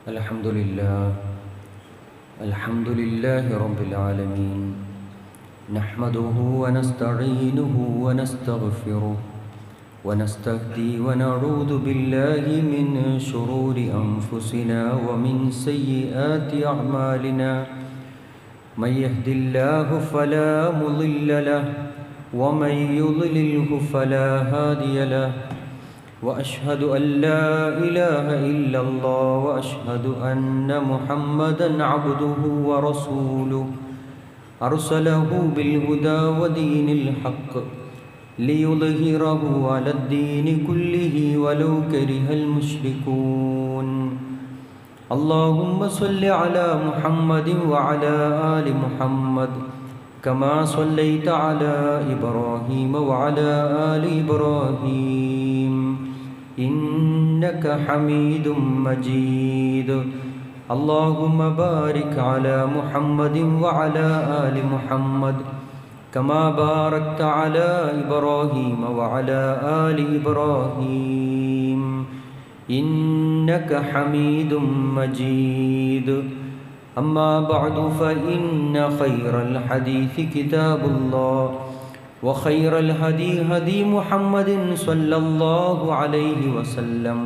الحمد لله رب العالمين. نحمده ونستعينه ونستغفره ونستهدي ونعوذ بالله من شرور أنفسنا ومن سيئات أعمالنا. من يهد الله فلا مضل له ومن يضلله فلا هادي له. وأشهد أن لا إله إلا الله وأشهد أن محمدًا عبده ورسوله أرسله بالهدى ودين الحق ليظهره على الدين كله ولو كره المشركون. اللهم صل على محمد وعلى آل محمد كما صليت على إبراهيم وعلى آل إبراهيم إنك حميد مجيد. اللهم بارك على محمد وعلى آل محمد كما باركت على إبراهيم وعلى آل إبراهيم إنك حميد مجيد. أما بعد فإن خير الحديث كتاب الله وخير الهدي هدي محمد صلى الله عليه وسلم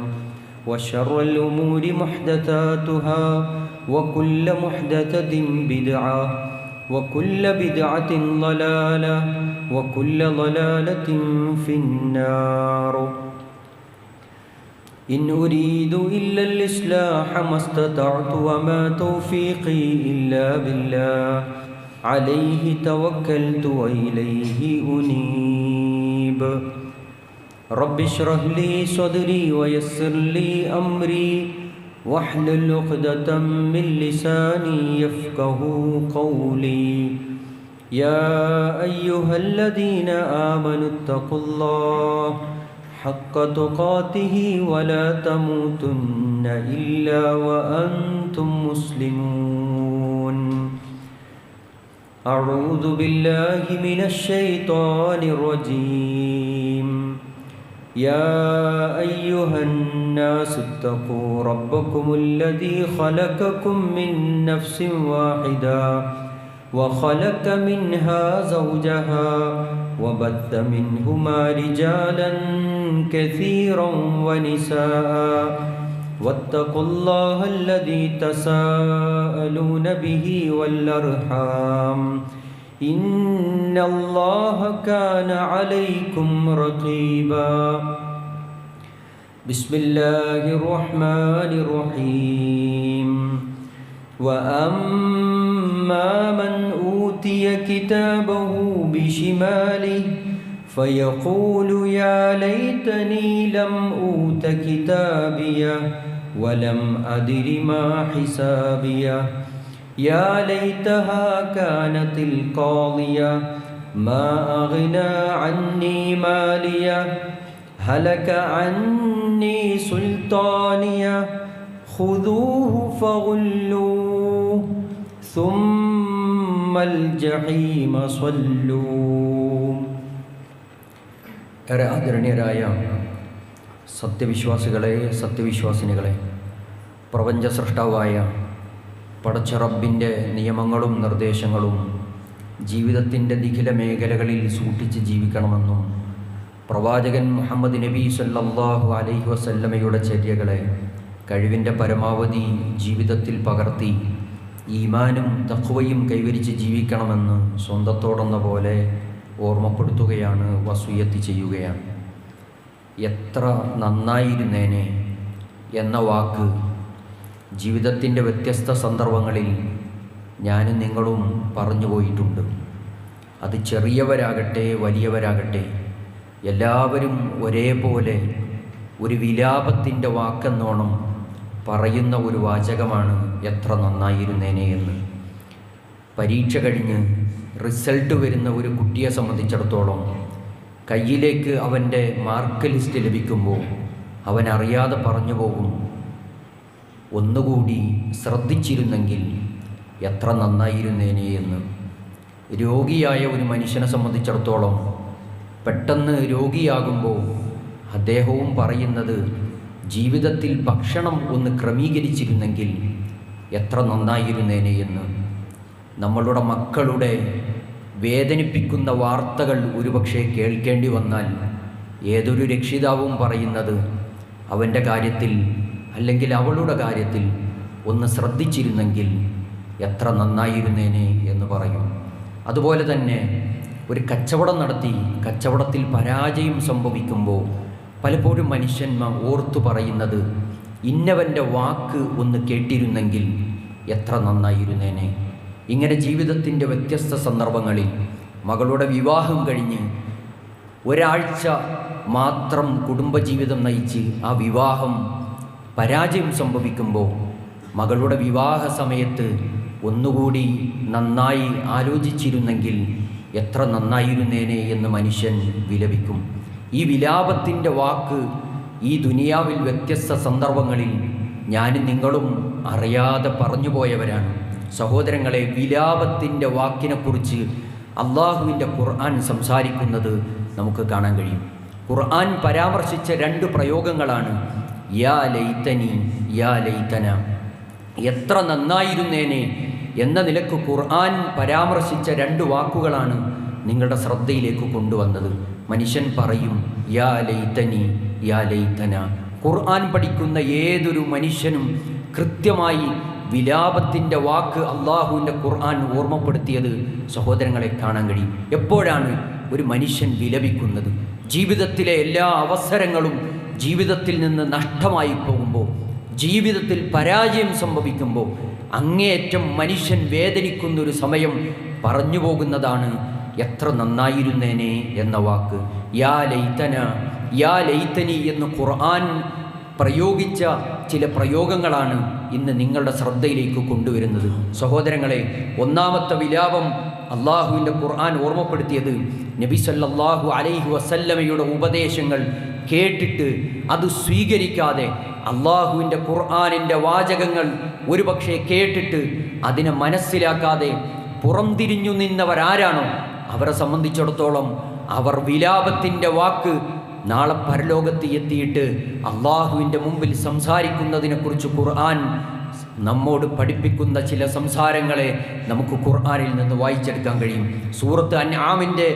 وشر الأمور محدثاتها وكل محدثة بدعة وكل بدعة ضلالة وكل ضلالة في النار. إن أريد إلا الإصلاح ما استطعت وما توفيقي إلا بالله عليه توكلت وإليه أنيب. رب اشرح لي صدري ويسر لي أمري واحلل عقدة من لساني يفقه قولي. يا أيها الذين آمنوا اتقوا الله حق تقاته ولا تموتن إلا وأنتم مسلمون. أعوذ بالله من الشيطان الرجيم. يا أيها الناس اتقوا ربكم الذي خلقكم من نفس واحدة وخلق منها زوجها وبث منهما رجالا كثيرا ونساء واتقوا الله الذي تساءلون به والأرحام إن الله كان عليكم رقيبا. بسم الله الرحمن الرحيم. وأما من أوتي كتابه بشماله فيقول يا ليتني لم أوت كتابيه ولم أدر ما حسابيه. يا ليتها كانت القاضية ما أغنى عني ماليه هلك عني سلطانيه خذوه فغلوه ثم الجحيم صلوه. ഏറെ ആദരണീയരായ സത്യവിശ്വാസികളെ, സത്യവിശ്വാസിനികളെ, പ്രപഞ്ച സൃഷ്ടാവായ പടച്ച റബ്ബിൻ്റെ നിയമങ്ങളും നിർദ്ദേശങ്ങളും ജീവിതത്തിൻ്റെ നിഖില മേഖലകളിൽ സൂക്ഷിച്ച് ജീവിക്കണമെന്നും പ്രവാചകൻ മുഹമ്മദ് നബി സല്ലല്ലാഹു അലൈഹി വസല്ലമയുടെ ചര്യകളെ കഴിവിൻ്റെ പരമാവധി ജീവിതത്തിൽ പകർത്തി ഈമാനും തഖ്വയും കൈവരിച്ച് ജീവിക്കണമെന്ന് സ്വന്തത്തോടെന്ന പോലെ ഓർമ്മപ്പെടുത്തുകയാണ്, വസിയ്യത്ത് ചെയ്യുകയാണ്. എത്ര നന്നായിരുന്നേനെ എന്ന വാക്ക് ജീവിതത്തിൻ്റെ വ്യത്യസ്ത സന്ദർഭങ്ങളിൽ ഞാനും നിങ്ങളും പറഞ്ഞു പോയിട്ടുണ്ട്. അത് ചെറിയവരാകട്ടെ വലിയവരാകട്ടെ എല്ലാവരും ഒരേപോലെ ഒരു വിലാപത്തിൻ്റെ വാക്കെന്നോണം പറയുന്ന ഒരു വാചകമാണ് എത്ര നന്നായിരുന്നേനെ എന്ന്. പരീക്ഷ കഴിഞ്ഞ് റിസൾട്ട് വരുന്ന ഒരു കുട്ടിയെ സംബന്ധിച്ചിടത്തോളം കയ്യിലേക്ക് അവൻ്റെ മാർക്ക് ലിസ്റ്റ് ലഭിക്കുമ്പോൾ അവൻ അറിയാതെ പറഞ്ഞു പോകും, ഒന്നുകൂടി ശ്രദ്ധിച്ചിരുന്നെങ്കിൽ എത്ര നന്നായിരുന്നേനെ എന്ന്. രോഗിയായ ഒരു മനുഷ്യനെ സംബന്ധിച്ചിടത്തോളം പെട്ടെന്ന് രോഗിയാകുമ്പോൾ അദ്ദേഹവും പറയുന്നത് ജീവിതത്തിൽ ഭക്ഷണം ഒന്ന് ക്രമീകരിച്ചിരുന്നെങ്കിൽ എത്ര നന്നായിരുന്നേനെ എന്ന് നമ്മളുടെ മക്കളുടെ വേദനിപ്പിക്കുന്ന വാർത്തകൾ ഒരുപക്ഷെ കേൾക്കേണ്ടി വന്നാൽ ഏതൊരു രക്ഷിതാവും പറയുന്നത് അവൻ്റെ കാര്യത്തിൽ അല്ലെങ്കിൽ അവളുടെ കാര്യത്തിൽ ഒന്ന് ശ്രദ്ധിച്ചിരുന്നെങ്കിൽ എത്ര നന്നായിരുന്നേനെ എന്ന് പറയും. അതുപോലെ തന്നെ ഒരു കച്ചവടം നടത്തി കച്ചവടത്തിൽ പരാജയം സംഭവിക്കുമ്പോൾ പലപ്പോഴും മനുഷ്യന്മാർ ഓർത്തു പറയുന്നത് ഇന്നവൻ്റെ വാക്ക് ഒന്ന് കേട്ടിരുന്നെങ്കിൽ എത്ര നന്നായിരുന്നേനെ. ഇങ്ങനെ ജീവിതത്തിൻ്റെ വ്യത്യസ്ത സന്ദർഭങ്ങളിൽ മകളുടെ വിവാഹം കഴിഞ്ഞ് ഒരാഴ്ച മാത്രം കുടുംബജീവിതം നയിച്ച് ആ വിവാഹം പരാജയം സംഭവിക്കുമ്പോൾ മകളുടെ വിവാഹ സമയത്ത് ഒന്നുകൂടി നന്നായി ആലോചിച്ചിരുന്നെങ്കിൽ എത്ര നന്നായിരുന്നേനെ എന്ന് മനുഷ്യൻ വിലപിക്കും. ഈ വിലാപത്തിൻ്റെ വാക്ക് ഈ ദുനിയാവിൽ വ്യത്യസ്ത സന്ദർഭങ്ങളിൽ ഞാനും നിങ്ങളും അറിയാതെ പറഞ്ഞു പോയവരാണ്. സഹോദരങ്ങളെ, വിലാപത്തിൻ്റെ വാക്കിനെക്കുറിച്ച് അള്ളാഹുവിൻ്റെ ഖുർആൻ സംസാരിക്കുന്നത് നമുക്ക് കാണാൻ കഴിയും. ഖുർആൻ പരാമർശിച്ച 2 പ്രയോഗങ്ങളാണ് യാ ലൈതനി, യാ ലൈതന. എത്ര നന്നായിരുന്നേനെ എന്ന നിലക്ക് ഖുർആൻ പരാമർശിച്ച 2 വാക്കുകളാണ് നിങ്ങളുടെ ശ്രദ്ധയിലേക്ക് കൊണ്ടുവന്നത്. മനുഷ്യൻ പറയും യാ ലൈതനി, യാ ലൈതന. ഖുർആൻ പഠിക്കുന്ന ഏതൊരു മനുഷ്യനും കൃത്യമായി വിലാപത്തിൻ്റെ വാക്ക് അള്ളാഹുവിൻ്റെ ഖുർആൻ ഓർമ്മപ്പെടുത്തിയത് സഹോദരങ്ങളെ കാണാൻ കഴിയും. എപ്പോഴാണ് ഒരു മനുഷ്യൻ വിലപിക്കുന്നത്? ജീവിതത്തിലെ എല്ലാ അവസരങ്ങളും ജീവിതത്തിൽ നിന്ന് നഷ്ടമായി പോകുമ്പോൾ, ജീവിതത്തിൽ പരാജയം സംഭവിക്കുമ്പോൾ അങ്ങേയറ്റം മനുഷ്യൻ വേദനിക്കുന്നൊരു സമയം പറഞ്ഞു പോകുന്നതാണ് എത്ര നന്നായിരുന്നേനെ എന്ന വാക്ക്. യാ ലൈതന, യാ ലൈതനി എന്ന് ഖുർആൻ പ്രയോഗിച്ച ചില പ്രയോഗങ്ങളാണ് ഇന്ന് നിങ്ങളുടെ ശ്രദ്ധയിലേക്ക് കൊണ്ടുവരുന്നത്. സഹോദരങ്ങളെ, ഒന്നാമത്തെ വിലാപം അള്ളാഹുവിൻ്റെ ഖുർആൻ ഓർമ്മപ്പെടുത്തിയത് നബി സല്ലല്ലാഹു അലൈഹി വസല്ലമയുടെ ഉപദേശങ്ങൾ കേട്ടിട്ട് അത് സ്വീകരിക്കാതെ അള്ളാഹുവിൻ്റെ ഖുർആനിൻ്റെ വാചകങ്ങൾ ഒരുപക്ഷെ കേട്ടിട്ട് അതിനെ മനസ്സിലാക്കാതെ പുറംതിരിഞ്ഞു നിന്നവരാരാണോ അവരെ സംബന്ധിച്ചിടത്തോളം അവർ വിലാപത്തിൻ്റെ വാക്ക് നാളെ പരലോകത്ത് എത്തിയിട്ട് അള്ളാഹുവിൻ്റെ മുമ്പിൽ സംസാരിക്കുന്നതിനെക്കുറിച്ച് ഖുർആൻ നമ്മോട് പഠിപ്പിക്കുന്ന ചില സംസാരങ്ങളെ നമുക്ക് ഖുർആനിൽ നിന്ന് വായിച്ചെടുക്കാൻ കഴിയും. സൂറത്ത് അൻആമിൻ്റെ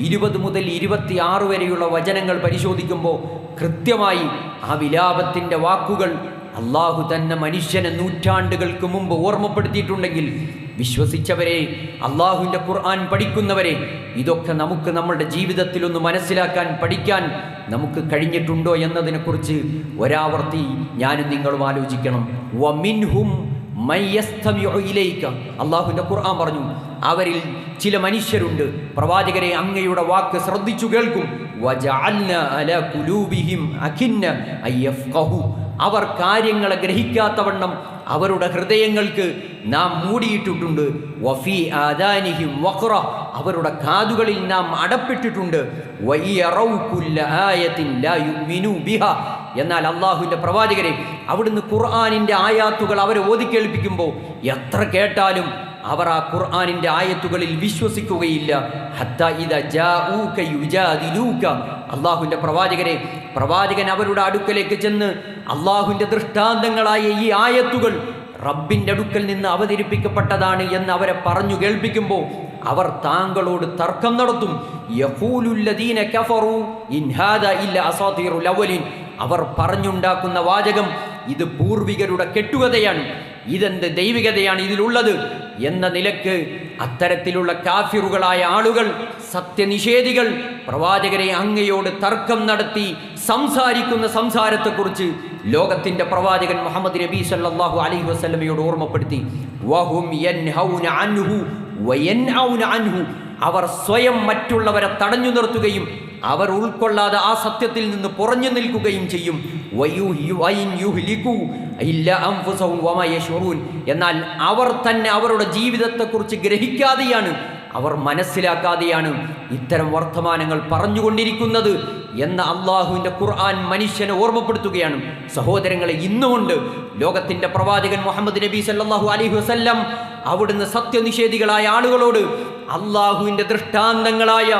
20 മുതൽ 26 വരെയുള്ള വചനങ്ങൾ പരിശോധിക്കുമ്പോൾ കൃത്യമായി ആ വിലാപത്തിൻ്റെ വാക്കുകൾ അള്ളാഹു തന്നെ മനുഷ്യനെ നൂറ്റാണ്ടുകൾക്ക് മുമ്പ് ഓർമ്മപ്പെടുത്തിയിട്ടുണ്ടെങ്കിൽ വിശ്വസിച്ചവരെ, അള്ളാഹുവിൻ്റെ ഖുർആൻ പഠിക്കുന്നവരെ, ഇതൊക്കെ നമുക്ക് നമ്മുടെ ജീവിതത്തിലൊന്ന് മനസ്സിലാക്കാൻ പഠിക്കാൻ നമുക്ക് കഴിഞ്ഞിട്ടുണ്ടോ എന്നതിനെക്കുറിച്ച് ഒരാവർത്തി ഞാനും നിങ്ങളും ആലോചിക്കണം. വമിൻഹും മയ്യസ്തമിഉ ഇലൈക, അള്ളാഹുവിൻ്റെ ഖുർആൻ പറഞ്ഞു, അവരിൽ ചില മനുഷ്യരുണ്ട് പ്രവാചകരെ അങ്ങയുടെ വാക്ക് ശ്രദ്ധിച്ചു കേൾക്കും. വജഅൽനാ അലാ ഖുലൂബിഹിം അകിന്ന അയ്യഫ്ഖഹു, അവർ കാര്യങ്ങളെ ഗ്രഹിക്കാത്തവണ്ണം അവരുടെ ഹൃദയങ്ങൾക്ക് നാം മൂടിയിട്ടിട്ടുണ്ട്. വഫീ ആദാനിഹിം വഖറ, അവരുടെ കാതുകളിൽ നാം അടപ്പിട്ടിട്ടുണ്ട്. വയറൗ കുല്ല ആയത്തിൻ ലാ യുമിനു ബിഹാ, എന്നാൽ അള്ളാഹുവിൻ്റെ പ്രവാചകരെ അവിടുന്ന് ഖുർആനിൻ്റെ ആയാത്തുകൾ അവരെ ഓതിക്കേൾപ്പിക്കുമ്പോൾ എത്ര കേട്ടാലും അവർ ആ ഖുർആനിൻ്റെ ആയത്തുകളിൽ വിശ്വസിക്കുകയില്ല. ഹത്താ ഇദാ ജാഊക യുജാദിലൂക, അള്ളാഹുവിൻ്റെ പ്രവാചകരെ, പ്രവാചകൻ അവരുടെ അടുക്കലേക്ക് ചെന്ന് അള്ളാഹുവിൻ്റെ ദൃഷ്ടാന്തങ്ങളായ ഈ ആയത്തുകൾ റബ്ബിൻ്റെ അടുക്കൽ നിന്ന് അവതരിപ്പിക്കപ്പെട്ടതാണ് എന്ന് അവരെ പറഞ്ഞു കേൾപ്പിക്കുമ്പോൾ അവർ താങ്കളോട് തർക്കം നടത്തും. യഖൂലുല്ലദീന കഫറു ഇൻ ഹാദാ ഇല്ലാ അസാതീറുൽ അവ്വലീൻ, അവർ പറഞ്ഞുണ്ടാക്കുന്ന വാചകം ഇത് പൂർവികരുടെ കെട്ടുകഥയാണ്, ഇതെന്ത് ദൈവികതയാണ് ഇതിലുള്ളത് എന്ന നിലക്ക് അത്തരത്തിലുള്ള കാഫിറുകളായ ആളുകൾ, സത്യനിഷേധികൾ പ്രവാചകരെ അങ്ങയോട് തർക്കം നടത്തി സംസാരിക്കുന്ന സംസാരത്തെക്കുറിച്ച് ലോകത്തിൻ്റെ പ്രവാചകൻ മുഹമ്മദ് നബി സല്ലല്ലാഹു അലൈഹി വസല്ലമയോട് ഓർമ്മപ്പെടുത്തി. വഹും യൻഹൗന അൻഹു വയൻഔന അൻഹു, അവർ സ്വയം മറ്റുള്ളവരെ തടഞ്ഞു നിർത്തുകയും അവർ ഉൾക്കൊള്ളാതെ ആ സത്യത്തിൽ നിന്ന് പുറഞ്ഞു നിൽക്കുകയും ചെയ്യും. എന്നാൽ അവർ തന്നെ അവരുടെ ജീവിതത്തെക്കുറിച്ച് ഗ്രഹിക്കാതെയാണ്, അവർ മനസ്സിലാക്കാതെയാണ് ഇത്തരം വർത്തമാനങ്ങൾ പറഞ്ഞുകൊണ്ടിരിക്കുന്നത് എന്ന അള്ളാഹുവിൻ്റെ ഖുർആൻ മനുഷ്യനെ ഓർമ്മപ്പെടുത്തുകയാണ്. സഹോദരങ്ങളെ, ഇന്നുകൊണ്ട് ലോകത്തിൻ്റെ പ്രവാചകൻ മുഹമ്മദ് നബി സല്ലല്ലാഹു അലൈഹി വസല്ലം അവിടുന്ന് സത്യനിഷേധികളായ ആളുകളോട് അള്ളാഹുവിൻ്റെ ദൃഷ്ടാന്തങ്ങളായ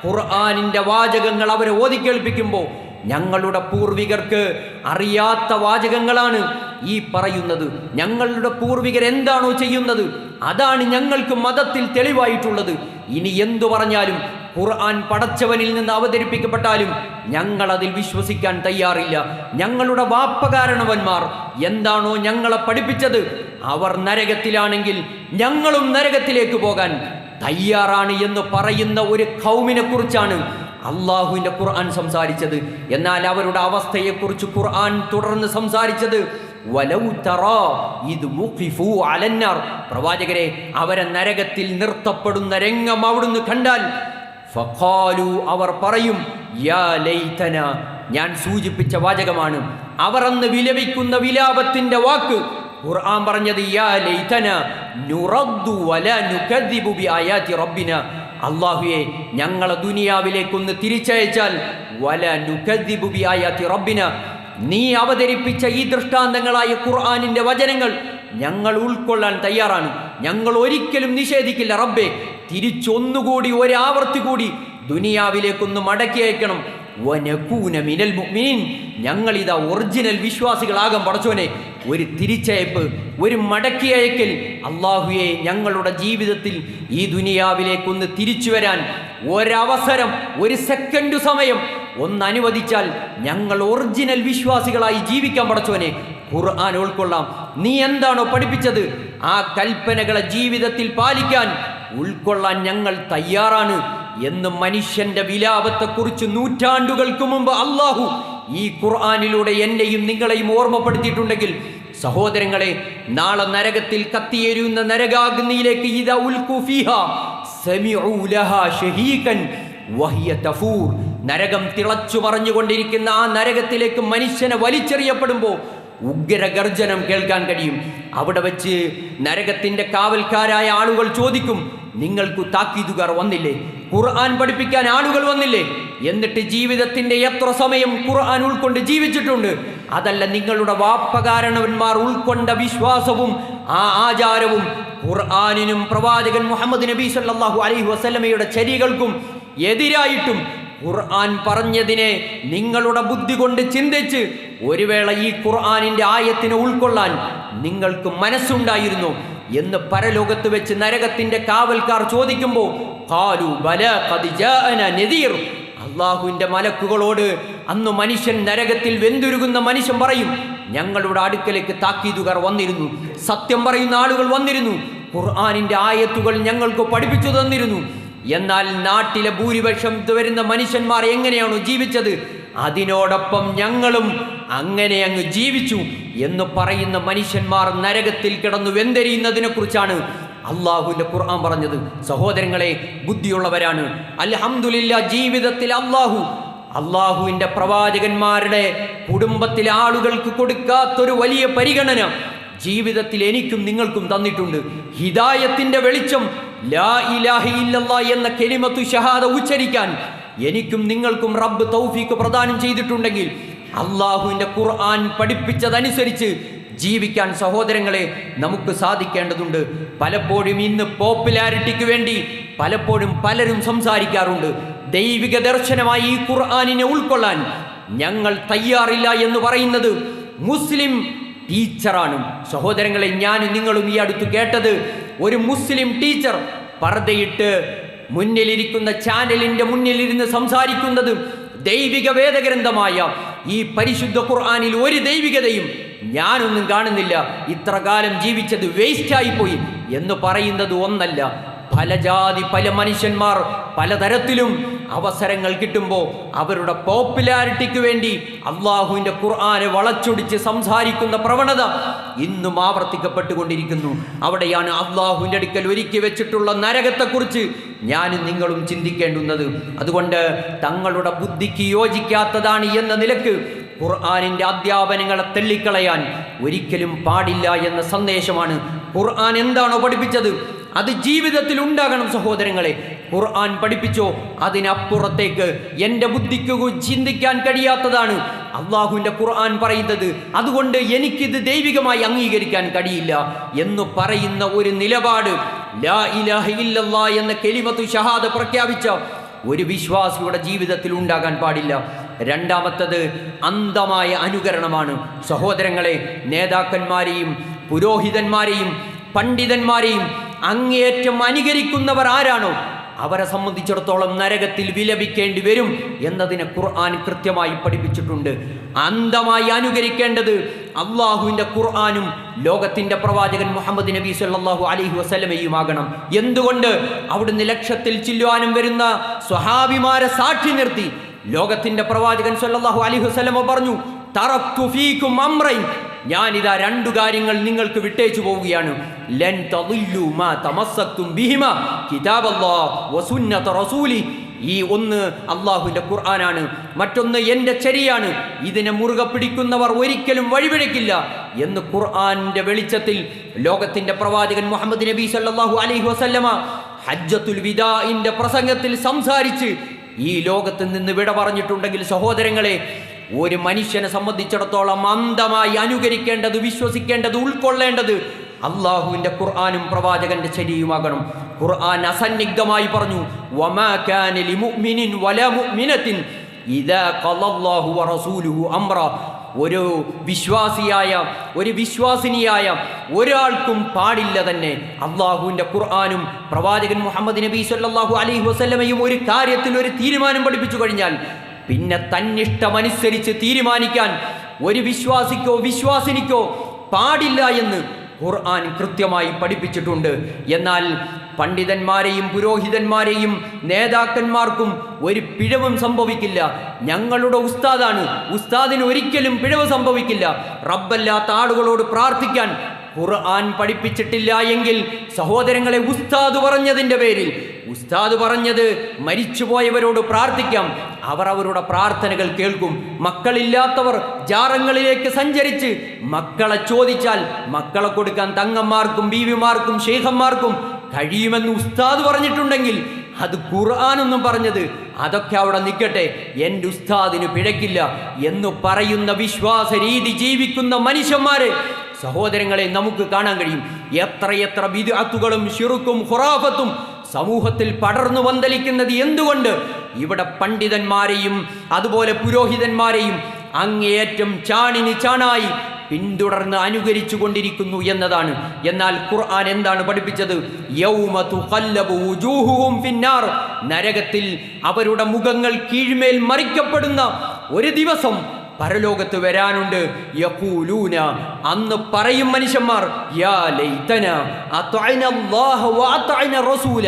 ഖുർആനിൻ്റെ വാചകങ്ങൾ അവരെ ഓതിക്കേൾപ്പിക്കുമ്പോൾ ഞങ്ങളുടെ പൂർവികർക്ക് അറിയാത്ത വാചകങ്ങളാണ് ഈ പറയുന്നത്. ഞങ്ങളുടെ പൂർവികർ എന്താണോ ചെയ്യുന്നത് അതാണ് ഞങ്ങൾക്ക് മതത്തിൽ തെളിവായിട്ടുള്ളത്. ഇനി എന്തു പറഞ്ഞാലും ഖുർആൻ പടച്ചവനിൽ നിന്ന് അവതരിപ്പിക്കപ്പെട്ടാലും ഞങ്ങൾ അതിൽ വിശ്വസിക്കാൻ തയ്യാറില്ല. ഞങ്ങളുടെ വാപ്പകാരണവന്മാർ എന്താണോ ഞങ്ങളെ പഠിപ്പിച്ചത് അവർ നരകത്തിലാണെങ്കിൽ ഞങ്ങളും നരകത്തിലേക്ക് പോകാൻ തയ്യാറാണ് എന്ന് പറയുന്ന ഒരു ഖൗമിനെ കുറിച്ചാണ് അള്ളാഹുവിൻ്റെ ഖുർആൻ സംസാരിച്ചത്. എന്നാൽ അവരുടെ അവസ്ഥയെക്കുറിച്ച് ഖുർആൻ തുടർന്ന് സംസാരിച്ചത് വലൗ തറാ ഇദ് മുഖിഫു അലന്നാർ, പ്രവാചകരെ അവരെ നരകത്തിൽ നിർത്തപ്പെടുന്ന രംഗം അവിടുന്ന് കണ്ടാൽ ഫഖാലു അവർ പറയും യാ ലൈതന, ഞാൻ സൂചിപ്പിച്ച വാചകമാണ്. അവർ അന്ന് വിലപിക്കുന്ന വിലാപത്തിന്റെ വാക്ക് ഖുർആൻ പറഞ്ഞത് യാ ലൈതന നുറദ്ദു വലാ നുകദ്ദിബു ബിആയാതി റബ്ബിന, അല്ലാഹുവേ ഞങ്ങളെ ദുനിയാവിലേക്കൊന്ന് തിരിച്ചയച്ചാൽ വലാ നുകദ്ദിബു ബിആയാതി റബ്ബിന, നീ അവതരിപ്പിച്ച ഈ ദൃഷ്ടാന്തങ്ങളായ ഖുർആനിന്റെ വചനങ്ങൾ ഞങ്ങൾ ഉൾക്കൊള്ളാൻ തയ്യാറാണ്. ഞങ്ങൾ ഒരിക്കലും നിഷേധിക്കില്ല റബ്ബേ. തിരിച്ചൊന്നുകൂടി ഒരാവർത്തി കൂടി ദുനിയാവിലേക്കൊന്ന് മടക്കി അയക്കണം. വനകൂന മിനൽ മുഅ്മിനീൻ, ഞങ്ങളിതാ ഒറിജിനൽ വിശ്വാസികളാകാൻ പടച്ചോനെ. ഒരു തിരിച്ചയപ്പ്, ഒരു മടക്കി അയക്കൽ അല്ലാഹുവേ, ഞങ്ങളുടെ ജീവിതത്തിൽ ഈ ദുനിയാവിലേക്കൊന്ന് തിരിച്ചു വരാൻ ഒരവസരം, ഒരു സെക്കൻഡ് സമയം ഒന്ന് അനുവദിച്ചാൽ ഞങ്ങൾ ഒറിജിനൽ വിശ്വാസികളായി ജീവിക്കാൻ പടച്ചോനെ. ഖുർആൻ ഉൾക്കൊള്ളാം. നീ എന്താണോ പഠിപ്പിച്ചത് ആ കൽപ്പനകളെ ജീവിതത്തിൽ പാലിക്കാൻ ഉൾക്കൊള്ളാൻ ഞങ്ങൾ തയ്യാറാണ് എന്ന് മനുഷ്യന്റെ വിലാപത്തെക്കുറിച്ച് നൂറ്റാണ്ടുകൾക്ക് മുമ്പ് അള്ളാഹു ഈ ഖുർആനിലൂടെ എന്നെയും നിങ്ങളെയും ഓർമ്മപ്പെടുത്തിയിട്ടുണ്ടെങ്കിൽ സഹോദരങ്ങളെ, നാളെ നരകത്തിൽ കത്തിയെരിയുന്ന നരകാഗ്നിയിലേക്ക് ഇദാ ഉൽഖു ഫീഹാ സമിഉ ലഹാ ഷഹീഖൻ വഹിയ തഫൂർ, നരകം തിളച്ചു മറിഞ്ഞുകൊണ്ടിരിക്കുന്ന ആ നരകത്തിലേക്ക് മനുഷ്യനെ വലിച്ചെറിയപ്പെടുമ്പോൾ ഉഗ്രഗർജനം കേൾക്കാൻ കഴിയും. അവിടെ വെച്ച് നരകത്തിന്റെ കാവൽക്കാരായ ആളുകൾ ചോദിക്കും, നിങ്ങൾക്ക് താക്കീതുകാർ വന്നില്ലേ? ഖുർആൻ പഠിപ്പിക്കാൻ ആളുകൾ വന്നില്ലേ? എന്നിട്ട് ജീവിതത്തിന്റെ എത്ര സമയം ഖുർആൻ ഉൾക്കൊണ്ട് ജീവിച്ചിട്ടുണ്ട്? അതല്ല നിങ്ങളുടെ വാപ്പകാരണവന്മാർ ഉൾക്കൊണ്ട വിശ്വാസവും ആ ആചാരവും ഖുർആനിനും പ്രവാചകൻ മുഹമ്മദ് നബി സല്ലല്ലാഹു അലൈഹി വസല്ലമയുടെ ചര്യകൾക്കും എതിരായിട്ടും ഖുർആൻ പറഞ്ഞതിനെ നിങ്ങളുടെ ബുദ്ധി കൊണ്ട് ചിന്തിച്ച് ഒരു വേള ഈ ഖുർആനിന്റെ ആയത്തിനെ ഉൾക്കൊള്ളാൻ നിങ്ങൾക്ക് മനസ്സുണ്ടായിരുന്നു എന്ന് പരലോകത്ത് വെച്ച് നരകത്തിന്റെ കാവൽക്കാർ ചോദിക്കുമ്പോൾ ഖാലു ബലാ ഖദ് ജാഅനാ നദീർ, അല്ലാഹുവിന്റെ മലക്കുകളോട് അന്ന് മനുഷ്യൻ നരകത്തിൽ വെന്തുരുകുന്ന മനുഷ്യൻ പറയും, ഞങ്ങളുടെ അടുക്കലേക്ക് താക്കീതുകാർ വന്നിരുന്നു, സത്യം പറയുന്ന ആളുകൾ വന്നിരുന്നു, ഖുർആനിന്റെ ആയത്തുകൾ ഞങ്ങൾക്ക് പഠിപ്പിച്ചു തന്നിരുന്നു. എന്നാൽ നാട്ടിലെ ഭൂരിപക്ഷം വരുന്ന മനുഷ്യന്മാർ എങ്ങനെയാണോ ജീവിച്ചത് അതിനോടൊപ്പം ഞങ്ങളും അങ്ങനെ അങ്ങ് ജീവിച്ചു എന്ന് പറയുന്ന മനുഷ്യന്മാർ നരകത്തിൽ കിടന്നു വെന്തെരിയുന്നതിനെ കുറിച്ചാണ് അള്ളാഹുവിന്റെ ഖുർആൻ പറഞ്ഞത്. സഹോദരങ്ങളെ, ബുദ്ധിയുള്ളവരാണ് അൽഹംദുലില്ലാ. ജീവിതത്തിൽ അള്ളാഹുവിന്റെ പ്രവാചകന്മാരുടെ കുടുംബത്തിലെ ആളുകൾക്ക് കൊടുക്കാത്തൊരു വലിയ പരിഗണന ജീവിതത്തിൽ എനിക്കും നിങ്ങൾക്കും തന്നിട്ടുണ്ട്. ഹിദായത്തിന്റെ വെളിച്ചം ലാ ഇലാഹ ഇല്ലല്ലാഹ് എന്ന കലിമത്തു ഷഹാദ ഉച്ചരിക്കാൻ എനിക്കും നിങ്ങൾക്കും റബ്ബ് തൗഫീഖ് പ്രദാനം ചെയ്തിട്ടുണ്ടെങ്കിൽ അള്ളാഹുവിന്റെ ഖുർആൻ പഠിപ്പിച്ചതനുസരിച്ച് ജീവിക്കാൻ സഹോദരങ്ങളെ നമുക്ക് സാധിക്കേണ്ടതുണ്ട്. പലപ്പോഴും ഇന്ന് പോപ്പുലാരിറ്റിക്ക് വേണ്ടി പലപ്പോഴും പലരും സംസാരിക്കാറുണ്ട്. ദൈവിക ദർശനമായി ഈ ഖുർആനിനെ ഉൾക്കൊള്ളാൻ ഞങ്ങൾ തയ്യാറില്ല എന്ന് പറയുന്നത് മുസ്ലിം ടീച്ചറാണ്. സഹോദരങ്ങളെ, ഞാനും നിങ്ങളും ഈ അടുത്ത് കേട്ടത് ഒരു മുസ്ലിം ടീച്ചർ പർദ്ദയിട്ട് മുന്നിലിരിക്കുന്ന ചാനലിന്റെ മുന്നിലിരുന്ന് സംസാരിക്കുന്നത് ദൈവിക വേദഗ്രന്ഥമായ ഈ പരിശുദ്ധ ഖുർആനിൽ ഒരു ദൈവികതയും ഞാനൊന്നും കാണുന്നില്ല, ഇത്ര കാലം ജീവിച്ചത് വേസ്റ്റായി പോയി എന്ന് പറയുന്നത് ഒന്നല്ല. പല ജാതി പല മനുഷ്യന്മാർ പലതരത്തിലും അവസരങ്ങൾ കിട്ടുമ്പോൾ അവരുടെ പോപ്പുലാരിറ്റിക്ക് വേണ്ടി അള്ളാഹുവിൻ്റെ ഖുർആനെ വളച്ചൊടിച്ച് സംസാരിക്കുന്ന പ്രവണത ഇന്നും ആവർത്തിക്കപ്പെട്ടുകൊണ്ടിരിക്കുന്നു. അവിടെയാണ് അള്ളാഹുവിൻ്റെ അടുക്കൽ ഒരുക്കി വെച്ചിട്ടുള്ള നരകത്തെക്കുറിച്ച് ഞാനും നിങ്ങളും ചിന്തിക്കേണ്ടുന്നത്. അതുകൊണ്ട് തങ്ങളുടെ ബുദ്ധിക്ക് യോജിക്കാത്തതാണ് എന്ന നിലക്ക് ഖുർആനിൻ്റെ അധ്യാപനങ്ങളെ തള്ളിക്കളയാൻ ഒരിക്കലും പാടില്ല എന്ന സന്ദേശമാണ്. ഖുർആൻ എന്താണോ പഠിപ്പിച്ചത് അത് ജീവിതത്തിൽ ഉണ്ടാകണം. സഹോദരങ്ങളെ, ഖുർആൻ പഠിപ്പിച്ചോ അതിനപ്പുറത്തേക്ക് എൻ്റെ ബുദ്ധിക്ക് ചിന്തിക്കാൻ കഴിയാത്തതാണ് അള്ളാഹുവിൻ്റെ ഖുർആൻ പറയുന്നത്, അതുകൊണ്ട് എനിക്കിത് ദൈവികമായി അംഗീകരിക്കാൻ കഴിയില്ല എന്ന് പറയുന്ന ഒരു നിലപാട് ലാ ഇലാഹ ഇല്ലല്ലാഹ് എന്ന കലിമത്തു ഷഹാദ പ്രഖ്യാപിച്ച ഒരു വിശ്വാസിയുടെ ജീവിതത്തിൽ ഉണ്ടാകാൻ പാടില്ല. രണ്ടാമത്തത് അന്ധമായ അനുകരണമാണ്. സഹോദരങ്ങളെ, നേതാക്കന്മാരെയും പുരോഹിതന്മാരെയും പണ്ഡിതന്മാരെയും അങ്ങേയറ്റം അനുകരിക്കുന്നവർ ആരാണോ അവരെ സംബന്ധിച്ചിടത്തോളം നരകത്തിൽ വിലപിക്കേണ്ടി വരും എന്നതിനെ ഖുർആൻ കൃത്യമായി പഠിപ്പിച്ചിട്ടുണ്ട്. അന്ധമായി അനുകരിക്കേണ്ടത് അള്ളാഹുവിൻ്റെ ഖുർആനും ലോകത്തിൻ്റെ പ്രവാചകൻ മുഹമ്മദ് നബി സല്ലല്ലാഹു അലൈഹി വസല്ലമയുമാകണം. എന്തുകൊണ്ട്? അവിടുന്ന് ലക്ഷത്തിൽ ചില്ലുവാനും വരുന്ന സ്വഹാബിമാരെ സാക്ഷി നിർത്തി ലോകത്തിൻ്റെ പ്രവാചകൻ സല്ലല്ലാഹു അലൈഹി വസല്ലമ പറഞ്ഞു, തറക്തു ഫീകും അംറൈൻ, ഞാനിതാ രണ്ടു കാര്യങ്ങൾ നിങ്ങൾക്ക് വിട്ടേച്ചു പോവുകയാണ്. ലൻ തദില്ലു മാ തമസ്സക്തും ബിഹിമാ കിതാബല്ലാഹ് വസുന്നത റസൂലി. ഈ ഒന്ന് അള്ളാഹുവിൻ്റെ ഖുർആനാണ്, മറ്റൊന്ന് എൻ്റെ ശരിയാണ്. ഇതിനെ മുറുകെ പിടിക്കുന്നവർ ഒരിക്കലും വഴിപിഴക്കില്ല എന്ന് ഖുർആന്റെ വെളിച്ചത്തിൽ ലോകത്തിൻ്റെ പ്രവാചകൻ മുഹമ്മദ് നബി സല്ലല്ലാഹു അലൈഹി വസല്ലമ ഹജ്ജത്തുൽ വിദാഇന്റെ പ്രസംഗത്തിൽ സംസാരിച്ച് ഈ ലോകത്ത് നിന്ന് വിട പറഞ്ഞിട്ടുണ്ടെങ്കിൽ സഹോദരങ്ങളെ, ഒരു മനുഷ്യനെ സംബന്ധിച്ചിടത്തോളം അന്ധമായി അനുകരിക്കേണ്ടത്, വിശ്വസിക്കേണ്ടത്, ഉൾക്കൊള്ളേണ്ടത് അള്ളാഹുവിൻ്റെ ഖുർആനും പ്രവാചകന്റെ ശരിയുമാകണം. ഖുർആൻ അസന്നിഗ്ധമായി പറഞ്ഞു, വമാ കാന ലിമുഅ്മിനിൻ വലാ മുഅ്മിനത്തിൻ ഇദാ ഖലല്ലാഹു വറസൂലുഹു അംറ. ഒരു വിശ്വാസിയായ, ഒരു വിശ്വാസിനിയായ ഒരാൾക്കും പാടില്ല തന്നെ അള്ളാഹുവിൻ്റെ ഖുർആനും പ്രവാചകൻ മുഹമ്മദ് നബി സല്ലല്ലാഹു അലൈഹി വസല്ലമയും ഒരു കാര്യത്തിൽ ഒരു തീരുമാനം പഠിപ്പിച്ചു കഴിഞ്ഞാൽ പിന്നെ തന്നിഷ്ടമനുസരിച്ച് തീരുമാനിക്കാൻ ഒരു വിശ്വാസിക്കോ വിശ്വാസിനിക്കോ പാടില്ല എന്ന് ഖുർആൻ കൃത്യമായി പഠിപ്പിച്ചിട്ടുണ്ട്. എന്നാൽ പണ്ഡിതന്മാരെയും പുരോഹിതന്മാരെയും നേതാക്കന്മാർക്കും ഒരു പിഴവും സംഭവിക്കില്ല. ഞങ്ങളുടെ ഉസ്താദാണ്, ഉസ്താദിന് ഒരിക്കലും പിഴവ് സംഭവിക്കില്ല. റബ്ബല്ലാത്ത ആളുകളോട് പ്രാർത്ഥിക്കാൻ ഖുർആൻ പഠിപ്പിച്ചിട്ടില്ല എങ്കിൽ സഹോദരങ്ങളെ, ഉസ്താദ് പറഞ്ഞതിൻ്റെ പേരിൽ, ഉസ്താദ് പറഞ്ഞത് മരിച്ചുപോയവരോട് പ്രാർത്ഥിക്കാം, അവർ അവരുടെ പ്രാർത്ഥനകൾ കേൾക്കും. മക്കളില്ലാത്തവർ ജാറങ്ങളിലേക്ക് സഞ്ചരിച്ച് മക്കളെ ചോദിച്ചാൽ മക്കളെ കൊടുക്കാൻ തങ്ങന്മാർക്കും ബീവിമാർക്കും ശൈഖന്മാർക്കും കഴിയുമെന്ന് ഉസ്താദ് പറഞ്ഞിട്ടുണ്ടെങ്കിൽ അത് ഖുർആനൊന്നും പറഞ്ഞത് അതൊക്കെ അവിടെ നിൽക്കട്ടെ, എൻ്റെ ഉസ്താദിന് പിഴക്കില്ല എന്ന് പറയുന്ന വിശ്വാസ രീതി ജീവിക്കുന്ന മനുഷ്യന്മാരെ സഹോദരങ്ങളെ നമുക്ക് കാണാൻ കഴിയും. എത്രയെത്ര ബിദ്അത്തുകളും ശിർക്കും ഖുറാഫത്തും സമൂഹത്തിൽ പടർന്നു വന്തലിക്കുന്നത് എന്തുകൊണ്ട്? ഇവിടെ പണ്ഡിതന്മാരെയും അതുപോലെ പുരോഹിതന്മാരെയും അങ്ങേയറ്റം ചാണിന് ചാണായി പിന്തുടർന്ന് അനുകരിച്ചു കൊണ്ടിരിക്കുന്നു എന്നതാണ്. എന്നാൽ ഖുർആൻ എന്താണ് പഠിപ്പിച്ചത്? യൗമ തുഖല്ലബു വുജൂഹുഹും ഫിന്നാർ, നരകത്തിൽ അവരുടെ മുഖങ്ങൾ കീഴ്മേൽ മറിക്കപ്പെടുന്ന ഒരു ദിവസം പരലോകത്ത് വരാനുണ്ട്. യഖൂലൂന, അന്ന് പറയും മനുഷ്യന്മാർ, യാ ലൈതന അത്അന അല്ലാഹ വഅത്അന റസൂല,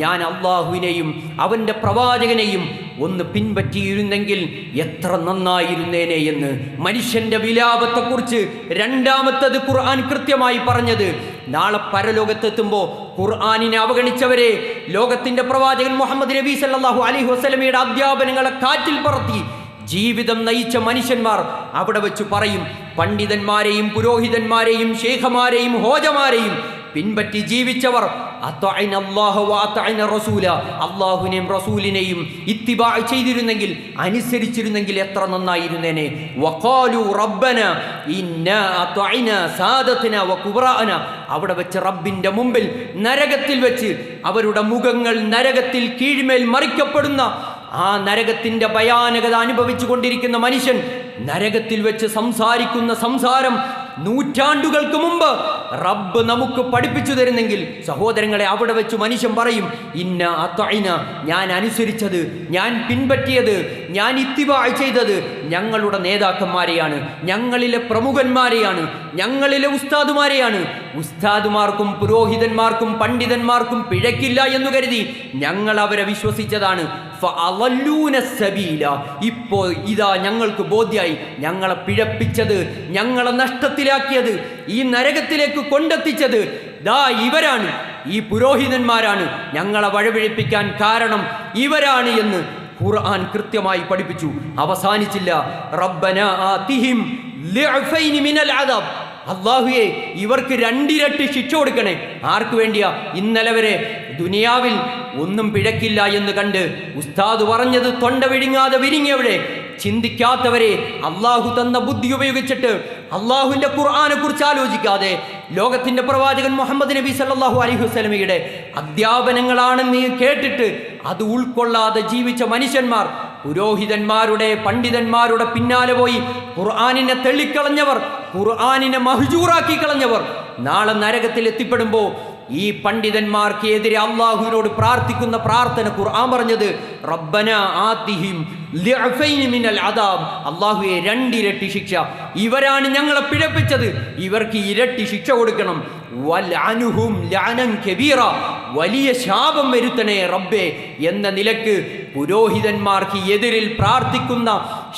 ഞാൻ അല്ലാഹുവിനെയും അവൻ്റെ പ്രവാചകനെയും ഒന്ന് പിൻപറ്റിയിരുന്നെങ്കിൽ എത്ര നന്നായിരുന്നേനെ എന്ന്. മനുഷ്യന്റെ വിലാപത്തെക്കുറിച്ച് രണ്ടാമത്തത് ഖുർആൻ കൃത്യമായി പറഞ്ഞത്, നാളെ പരലോകത്തെത്തുമ്പോൾ ഖുർആനിനെ അവഗണിച്ചവരെ ലോകത്തിന്റെ പ്രവാചകൻ മുഹമ്മദ് നബി സല്ലല്ലാഹു അലൈഹി വസല്ലമയുടെ അധ്യാപനങ്ങളെ കാറ്റിൽ പറത്തി ജീവിതം നയിച്ച മനുഷ്യന്മാർ അവിടെ വെച്ച് പറയും, പണ്ഡിതന്മാരെയും പുരോഹിതന്മാരെയും ശൈഖമാരെയും ഹോജമാരെയും പിൻപറ്റി ജീവിച്ചവർ അള്ളാഹുവിനെയും റസൂലിനെയും ഇത്തിബാ ചെയ്തിരുന്നെങ്കിൽ, അനുസരിച്ചിരുന്നെങ്കിൽ എത്ര നന്നായിരുന്നേനെ. വഖാലു റബ്ബന ഇന്നാ അത്അനാ സാദതനാ വകുബറാന, അവിടെ വെച്ച് റബ്ബിന്റെ മുമ്പിൽ നരകത്തിൽ വെച്ച് അവരുടെ മുഖങ്ങൾ നരകത്തിൽ കീഴ്മേൽ മറിക്കപ്പെടുന്ന ആ നരകത്തിന്റെ ഭയാനകത അനുഭവിച്ചു കൊണ്ടിരിക്കുന്ന മനുഷ്യൻ നരകത്തിൽ വെച്ച് സംസാരിക്കുന്ന സംസാരം നൂറ്റാണ്ടുകൾക്ക് മുമ്പ് റബ്ബ് നമുക്ക് പഠിപ്പിച്ചു തരുന്നെങ്കിൽ സഹോദരങ്ങളെ, അവിടെ വെച്ച് മനുഷ്യൻ പറയും, ഇന്ന അത്അന, ഞാൻ അനുസരിച്ചത്, ഞാൻ പിൻപറ്റിയത്, ഞാൻ ഇത്തിബാ ചെയ്തത് ഞങ്ങളുടെ നേതാക്കന്മാരെയാണ്, ഞങ്ങളിലെ പ്രമുഖന്മാരെയാണ്, ഞങ്ങളിലെ ഉസ്താദുമാരെയാണ്. ഉസ്താദുമാർക്കും പുരോഹിതന്മാർക്കും പണ്ഡിതന്മാർക്കും പിഴക്കില്ല എന്ന് കരുതി ഞങ്ങൾ അവരെ വിശ്വസിച്ചതാണ്. ഇപ്പോ ഇതാ ഞങ്ങൾക്ക് ബോധ്യായി, ഞങ്ങളെ പിഴപ്പിച്ചത്, ഞങ്ങളെ നഷ്ടത്തിലാക്കിയത്, ഈ നരകത്തിലേക്ക് കൊണ്ടെത്തിച്ചത് ദാ ഇവരാണ്, ഈ പുരോഹിതന്മാരാണ്, ഞങ്ങളെ വഴിപിഴപ്പിക്കാൻ കാരണം ഇവരാണ് എന്ന് ഖുർആൻ കൃത്യമായി പഠിപ്പിച്ചു. അവസാനിച്ചില്ല, റബ്ബനാ ആതിഹിം ളിഅഫൈനി മിനൽ അദാബ്, അല്ലാഹുവേ ഇവർക്ക് രണ്ടിരട്ടി ശിക്ഷ കൊടുക്കണേ. ആർക്ക് വേണ്ടിയാ? ഇന്നലെ വരെ ദുനിയാവിൽ ഒന്നും പിഴക്കില്ല എന്ന് കണ്ട് ഉസ്താദ് പറഞ്ഞത് തൊണ്ട വിഴുങ്ങാതെ വിരിങ്ങിയവിടെ ചിന്തിക്കാത്തവരെ അള്ളാഹു തന്ന ബുദ്ധി ഉപയോഗിച്ചിട്ട് അള്ളാഹുവിൻ്റെ ഖുർആനെ കുറിച്ച് ആലോചിക്കാതെ ലോകത്തിൻ്റെ പ്രവാചകൻ മുഹമ്മദ് നബി സല്ലല്ലാഹു അലൈഹി വസല്ലമയുടെ അധ്യാപനങ്ങളാണെന്ന് കേട്ടിട്ട് അത് ഉൾക്കൊള്ളാതെ ജീവിച്ച മനുഷ്യന്മാർ പുരോഹിതന്മാരുടെ പണ്ഡിതന്മാരുടെ പിന്നാലെ പോയി ഖുർആനിനെ തള്ളിക്കളഞ്ഞവർ, ഖുർആനിനെ മഹ്ജൂറാക്കി കളഞ്ഞവർ നാളെ നരകത്തിൽ എത്തിപ്പെടുമ്പോൾ ഈ പണ്ഡിതന്മാർക്ക് എതിരെ അള്ളാഹുവിനോട് പ്രാർത്ഥിക്കുന്ന പ്രാർത്ഥന ഖുർആൻ പറഞ്ഞത് റബ്ബന ആതിഹിം ളിഅഫൈനി മിനൽ അദാബ്, അള്ളാഹുവേ 2 ഇരട്ടി ശിക്ഷ, ഇവരാണ് ഞങ്ങളെ പിഴപ്പിച്ചത്, ഇവർക്ക് ഇരട്ടി ശിക്ഷ കൊടുക്കണം. വൽഅൻഹും ലഅനൻ കബീറ, വലിയ ശാപം വരുത്തണേ റബ്ബേ എന്ന നിലക്ക് പുരോഹിതന്മാർക്ക് എതിരിൽ പ്രാർത്ഥിക്കുന്ന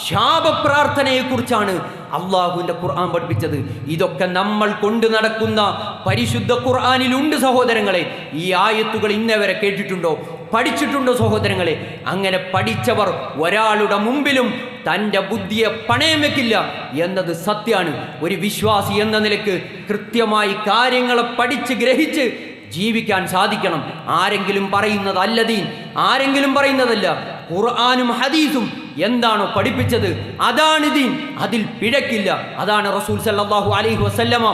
ശാപപ്രാർത്ഥനയെക്കുറിച്ചാണ് അള്ളാഹുവിൻ്റെ ഖുർആൻ പഠിപ്പിച്ചത്. ഇതൊക്കെ നമ്മൾ കൊണ്ടു നടക്കുന്ന പരിശുദ്ധ ഖുർആനിലുണ്ട് സഹോദരങ്ങളെ. ഈ ആയത്തുകൾ ഇന്നേ വരെ കേട്ടിട്ടുണ്ടോ, പഠിച്ചിട്ടുണ്ടോ സഹോദരങ്ങളെ? അങ്ങനെ പഠിച്ചവർ ഒരാളുടെ മുമ്പിലും തൻ്റെ ബുദ്ധിയെ പണയം വെക്കില്ല എന്നത് സത്യമാണ്. ഒരു വിശ്വാസി എന്ന നിലക്ക് കൃത്യമായി കാര്യങ്ങളെ പഠിച്ച് ഗ്രഹിച്ച് ജീവിക്കാൻ സാധിക്കണം. ആരെങ്കിലും പറയുന്നതല്ല ദീൻ, ആരെങ്കിലും പറയുന്നതല്ല. ഖുർആനും ഹദീസും എന്താണോ പഠിപ്പിച്ചത് അതാണ് ദീൻ, അതിൽ പിഴക്കില്ല. അതാണ് റസൂൽ സല്ലല്ലാഹു അലൈഹി വസല്ലമ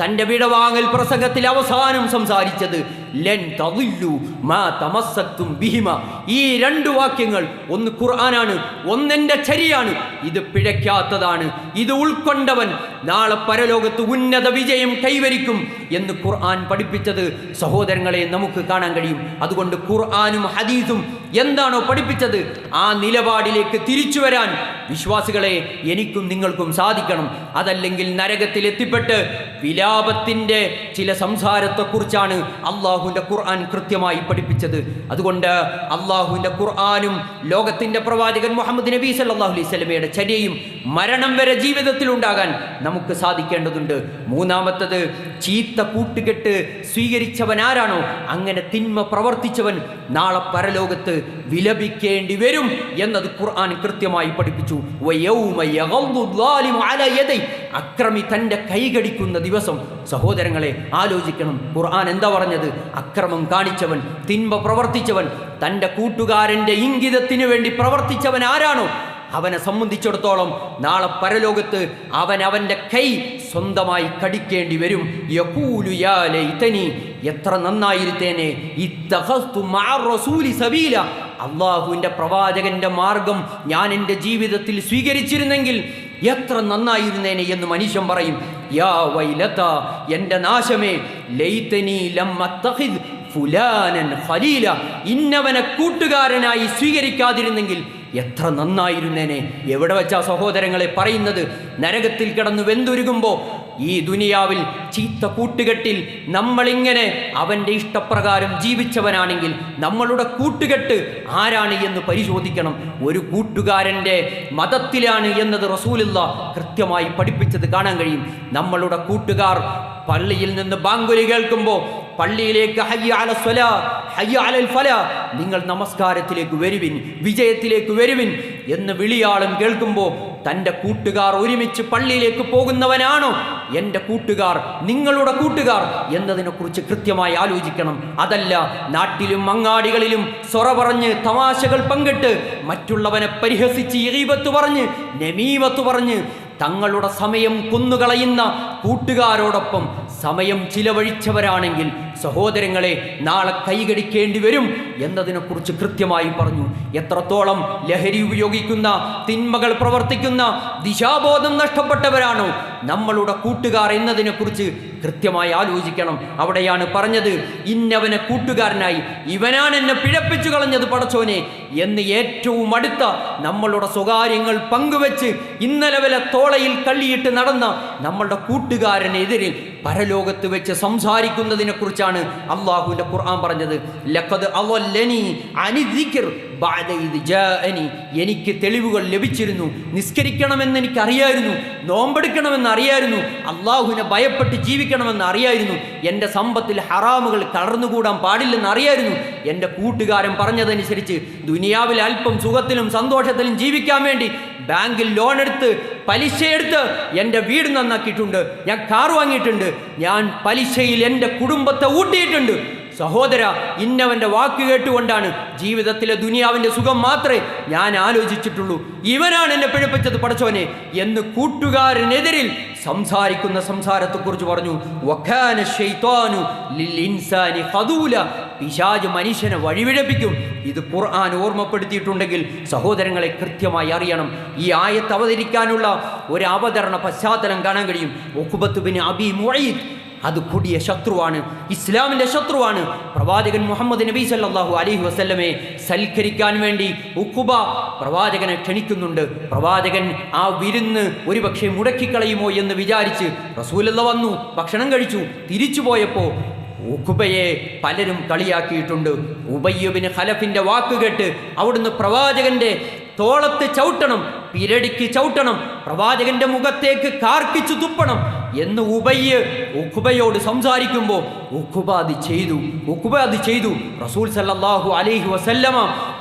തൻ്റെ വിടവാങ്ങൽ പ്രസംഗത്തിൽ അവസാനം സംസാരിച്ചത്. ലൻ തദില്ലു മാ തമസ്സക്തും ബിഹിമ. ഈ 2 വാക്യങ്ങൾ, ഒന്ന് ഖുർആനാണ്, ഒന്നെൻ്റെ ചരിയാണ്. ഇത് പിഴയ്ക്കാത്തതാണ്. ഇത് ഉൾക്കൊണ്ടവൻ നാളെ പരലോകത്ത് ഉന്നത വിജയം കൈവരിക്കും എന്ന് ഖുർആൻ പഠിപ്പിച്ചത് സഹോദരങ്ങളെ നമുക്ക് കാണാൻ കഴിയും. അതുകൊണ്ട് ഖുർആനും ഹദീസും എന്താണോ പഠിപ്പിച്ചത് ആ നിലപാടിലേക്ക് തിരിച്ചു വരാൻ വിശ്വാസികളെ എനിക്കും നിങ്ങൾക്കും സാധിക്കണം. അതല്ലെങ്കിൽ നരകത്തിൽ എത്തിപ്പെട്ട് വിലാപത്തിൻ്റെ ചില സംസാരത്തെക്കുറിച്ചാണ് അള്ളാഹുവിൻ്റെ ഖുർആൻ കൃത്യമായി പഠിപ്പിച്ചത്. അതുകൊണ്ട് അള്ളാഹുവിൻ്റെ ഖുർആനും ലോകത്തിൻ്റെ പ്രവാചകൻ മുഹമ്മദ് നബി സല്ലല്ലാഹു അലൈഹി വസല്ലമയുടെ ചര്യയും മരണം വരെ ജീവിതത്തിൽ ഉണ്ടാകാൻ നമുക്ക് സാധിക്കേണ്ടതുണ്ട്. മൂന്നാമത്തത്, ചീത്ത കൂട്ടുകെട്ട് സ്വീകരിച്ചവൻ ആരാണോ അങ്ങനെ തിന്മ പ്രവർത്തിച്ചവൻ നാളെ പരലോകത്ത് വിലപിക്കേണ്ടി വരും എന്നത് ഖുർആൻ കൃത്യമായി പഠിപ്പിച്ചു. അക്രമി തൻ്റെ കൈകടിക്കുന്ന ദിവസം സഹോദരങ്ങളെ ആലോചിക്കണം. ഖുർആൻ എന്താ പറഞ്ഞത്? അക്രമം കാണിച്ചവൻ, തിന്മ പ്രവർത്തിച്ചവൻ, തൻ്റെ കൂട്ടുകാരൻ്റെ ഇംഗിതത്തിന് വേണ്ടി പ്രവർത്തിച്ചവൻ ആരാണോ അവനെ സംബന്ധിച്ചിടത്തോളം നാളെ പരലോകത്ത് അവൻ്റെ കൈ സ്വന്തമായി കടിക്കേണ്ടി വരും. യഖൂലു യാ ലൈതനി, എത്ര നന്നായിരുത്തേനെ ഇത്തഖസ്തു മഅ റസൂലി സബീല, അള്ളാഹുവിൻ്റെ പ്രവാചകൻ്റെ മാർഗം ഞാൻ എൻ്റെ ജീവിതത്തിൽ സ്വീകരിച്ചിരുന്നെങ്കിൽ എത്ര നന്നായിരുന്നേനെ എന്ന് മനുഷ്യൻ പറയും. യാ വൈലത, എൻ്റെ നാശമേ, ലൈതനി ലം അത്തഖിദ് ഫുലാനൻ ഖലീല, ഇന്നവനെ കൂട്ടുകാരനായി സ്വീകരിക്കാതിരുന്നെങ്കിൽ എത്ര നന്നായിരുന്നേനെ. എവിടെ വെച്ചാ സഹോദരങ്ങളെ പറയുന്നത്? നരകത്തിൽ കിടന്നു വെന്തുരുകുമ്പോൾ ഈ ദുനിയാവിൽ ചീത്ത കൂട്ടുകെട്ടിൽ നമ്മളിങ്ങനെ അവൻ്റെ ഇഷ്ടപ്രകാരം ജീവിച്ചവനാണെങ്കിൽ നമ്മളുടെ കൂട്ടുകെട്ട് ആരാണ് എന്ന് പരിശോധിക്കണം. ഒരു കൂട്ടുകാരൻ്റെ മതത്തിലാണ് എന്നത് റസൂലുള്ളാഹ് കൃത്യമായി പഠിപ്പിച്ചത് കാണാൻ കഴിയും. നമ്മളുടെ കൂട്ടുകാർ പള്ളിയിൽ നിന്ന് ബാങ്കുലി കേൾക്കുമ്പോൾ പള്ളിയിലേക്ക് ഹയ്യ അല സ്വലാ, ഹയ്യ അലൽ ഫലാ, നിങ്ങൾ നമസ്കാരത്തിലേക്ക് വരുവിൻ, വിജയത്തിലേക്ക് വരുവിൻ എന്ന് വിളിയാളം കേൾക്കുമ്പോൾ തൻ്റെ കൂട്ടുകാർ ഒരുമിച്ച് പള്ളിയിലേക്ക് പോകുന്നവനാണോ എൻ്റെ കൂട്ടുകാർ, നിങ്ങളുടെ കൂട്ടുകാർ എന്നതിനെക്കുറിച്ച് കൃത്യമായി ആലോചിക്കണം. അതല്ല നാട്ടിലും അങ്ങാടികളിലും സൊറ പറഞ്ഞ് തമാശകൾ പങ്കിട്ട് മറ്റുള്ളവനെ പരിഹസിച്ച് ഗീബത്ത് പറഞ്ഞ് നമീമത്ത് പറഞ്ഞ് തങ്ങളുടെ സമയം കൊന്നുകളയുന്ന കൂട്ടുകാരോടൊപ്പം സമയം ചിലവഴിച്ചവരാണെങ്കിൽ സഹോദരങ്ങളെ നാളെ കൈകടിക്കേണ്ടി വരും എന്നതിനെക്കുറിച്ച് കൃത്യമായി പറഞ്ഞു. എത്രത്തോളം ലഹരി ഉപയോഗിക്കുന്ന, തിന്മകൾ പ്രവർത്തിക്കുന്ന, ദിശാബോധം നഷ്ടപ്പെട്ടവരാണോ നമ്മളുടെ കൂട്ടുകാർ എന്നതിനെക്കുറിച്ച് കൃത്യമായി ആലോചിക്കണം. അവിടെയാണ് പറഞ്ഞത് ഇന്നവനെ കൂട്ടുകാരനായി, ഇവനാണ് എന്നെ പിഴപ്പിച്ചു കളഞ്ഞത് പടച്ചോനെ എന്ന് ഏറ്റവും അടുത്ത നമ്മളുടെ സ്വകാര്യങ്ങൾ പങ്കുവെച്ച് ഇന്നലെ വരെ തോളയിൽ കള്ളിയിട്ട് നടന്ന നമ്മളുടെ കൂട്ടുകാരനെതിരിൽ പരലോകത്ത് വെച്ച് സംസാരിക്കുന്നതിനെ കുറിച്ചാണ് അള്ളാഹുവിൻ്റെ ഖുർആൻ പറഞ്ഞത്. ലഖദ് അളല്ലനി അനി ദിക്ർ ബഅദ ഇദ് ജാഅനി, എനിക്ക് തെളിവുകൾ ലഭിച്ചിരുന്നു, നിസ്കരിക്കണമെന്ന് എനിക്കറിയായിരുന്നു, നോമ്പെടുക്കണമെന്ന് അറിയായിരുന്നു, അള്ളാഹുവിനെ ഭയപ്പെട്ട് ജീവിക്കണമെന്ന് അറിയായിരുന്നു, എൻ്റെ സമ്പത്തിൽ ഹറാമുകൾ കടന്നുകൂടാൻ പാടില്ലെന്ന് അറിയായിരുന്നു. എൻ്റെ കൂട്ടുകാരൻ പറഞ്ഞതനുസരിച്ച് ദുനിയാവിൽ അല്പം സുഖത്തിലും സന്തോഷത്തിലും ജീവിക്കാൻ വേണ്ടി ബാങ്കിൽ ലോൺ എടുത്ത് പലിശയെടുത്ത് എൻ്റെ വീട് നന്നാക്കിയിട്ടുണ്ട്, ഞാൻ കാർ വാങ്ങിയിട്ടുണ്ട്, ഞാൻ പലിശയിൽ എൻ്റെ കുടുംബത്തെ ഊട്ടിയിട്ടുണ്ട്. സഹോദര, ഇന്നവൻ്റെ വാക്ക് കേട്ടുകൊണ്ടാണ് ജീവിതത്തിലെ ദുനിയാവിൻ്റെ സുഖം മാത്രമേ ഞാൻ ആലോചിച്ചിട്ടുള്ളൂ, ഇവനാണ് എന്നെ പിഴപ്പിച്ചത് പടച്ചോനെ എന്ന് കൂട്ടുകാരനെതിരിൽ സംസാരിക്കുന്ന സംസാരത്തെക്കുറിച്ച് പറഞ്ഞു. വഖാന ശൈത്വാനു ലിൽ ഇൻസാനി ഖദൂല, പിശാച് മനുഷ്യനെ വഴിപിഴപ്പിക്കും. ഇത് ഖുർആൻ ഓർമ്മപ്പെടുത്തിയിട്ടുണ്ടെങ്കിൽ സഹോദരങ്ങളെ കൃത്യമായി അറിയണം. ഈ ആയത്ത് അവതരിക്കാനുള്ള ഒരു അവതരണ പശ്ചാത്തലം കാണാൻ കഴിയും. ഉഖ്ബത്ത് ബിൻ അബീ മുഈദ് അത് കൊടിയ ശത്രുവാണ്, ഇസ്ലാമിൻ്റെ ശത്രുവാണ്. പ്രവാചകൻ മുഹമ്മദ് നബി സല്ലല്ലാഹു അലൈഹി വസല്ലമയെ സൽക്കരിക്കാൻ വേണ്ടി ഉഖ്ബ പ്രവാചകനെ ക്ഷണിക്കുന്നുണ്ട്. പ്രവാചകൻ ആ വിരുന്ന് ഒരുപക്ഷെ മുടക്കിക്കളയുമോ എന്ന് വിചാരിച്ച് റസൂലുള്ളാഹി വന്നു, ഭക്ഷണം കഴിച്ചു. തിരിച്ചു പോയപ്പോൾ ഉഖ്ബയെ പലരും കളിയാക്കിയിട്ടുണ്ട്. ഉബയ്യ് ബിൻ ഖലഫിൻ്റെ വാക്ക് കേട്ട് അവിടുന്ന് പ്രവാചകന്റെ തോളത്ത് ചവിട്ടണം, പിരടിക്ക് ചവിട്ടണം, പ്രവാചകന്റെ മുഖത്തേക്ക് കാർക്കിച്ചു തുപ്പണം എന്ന് ഉഖ്ബയോട് സംസാരിക്കുമ്പോൾ ഉഖ്ബ അത് ചെയ്തു. റസൂൽ സല്ലല്ലാഹു അലൈഹി വസല്ലമ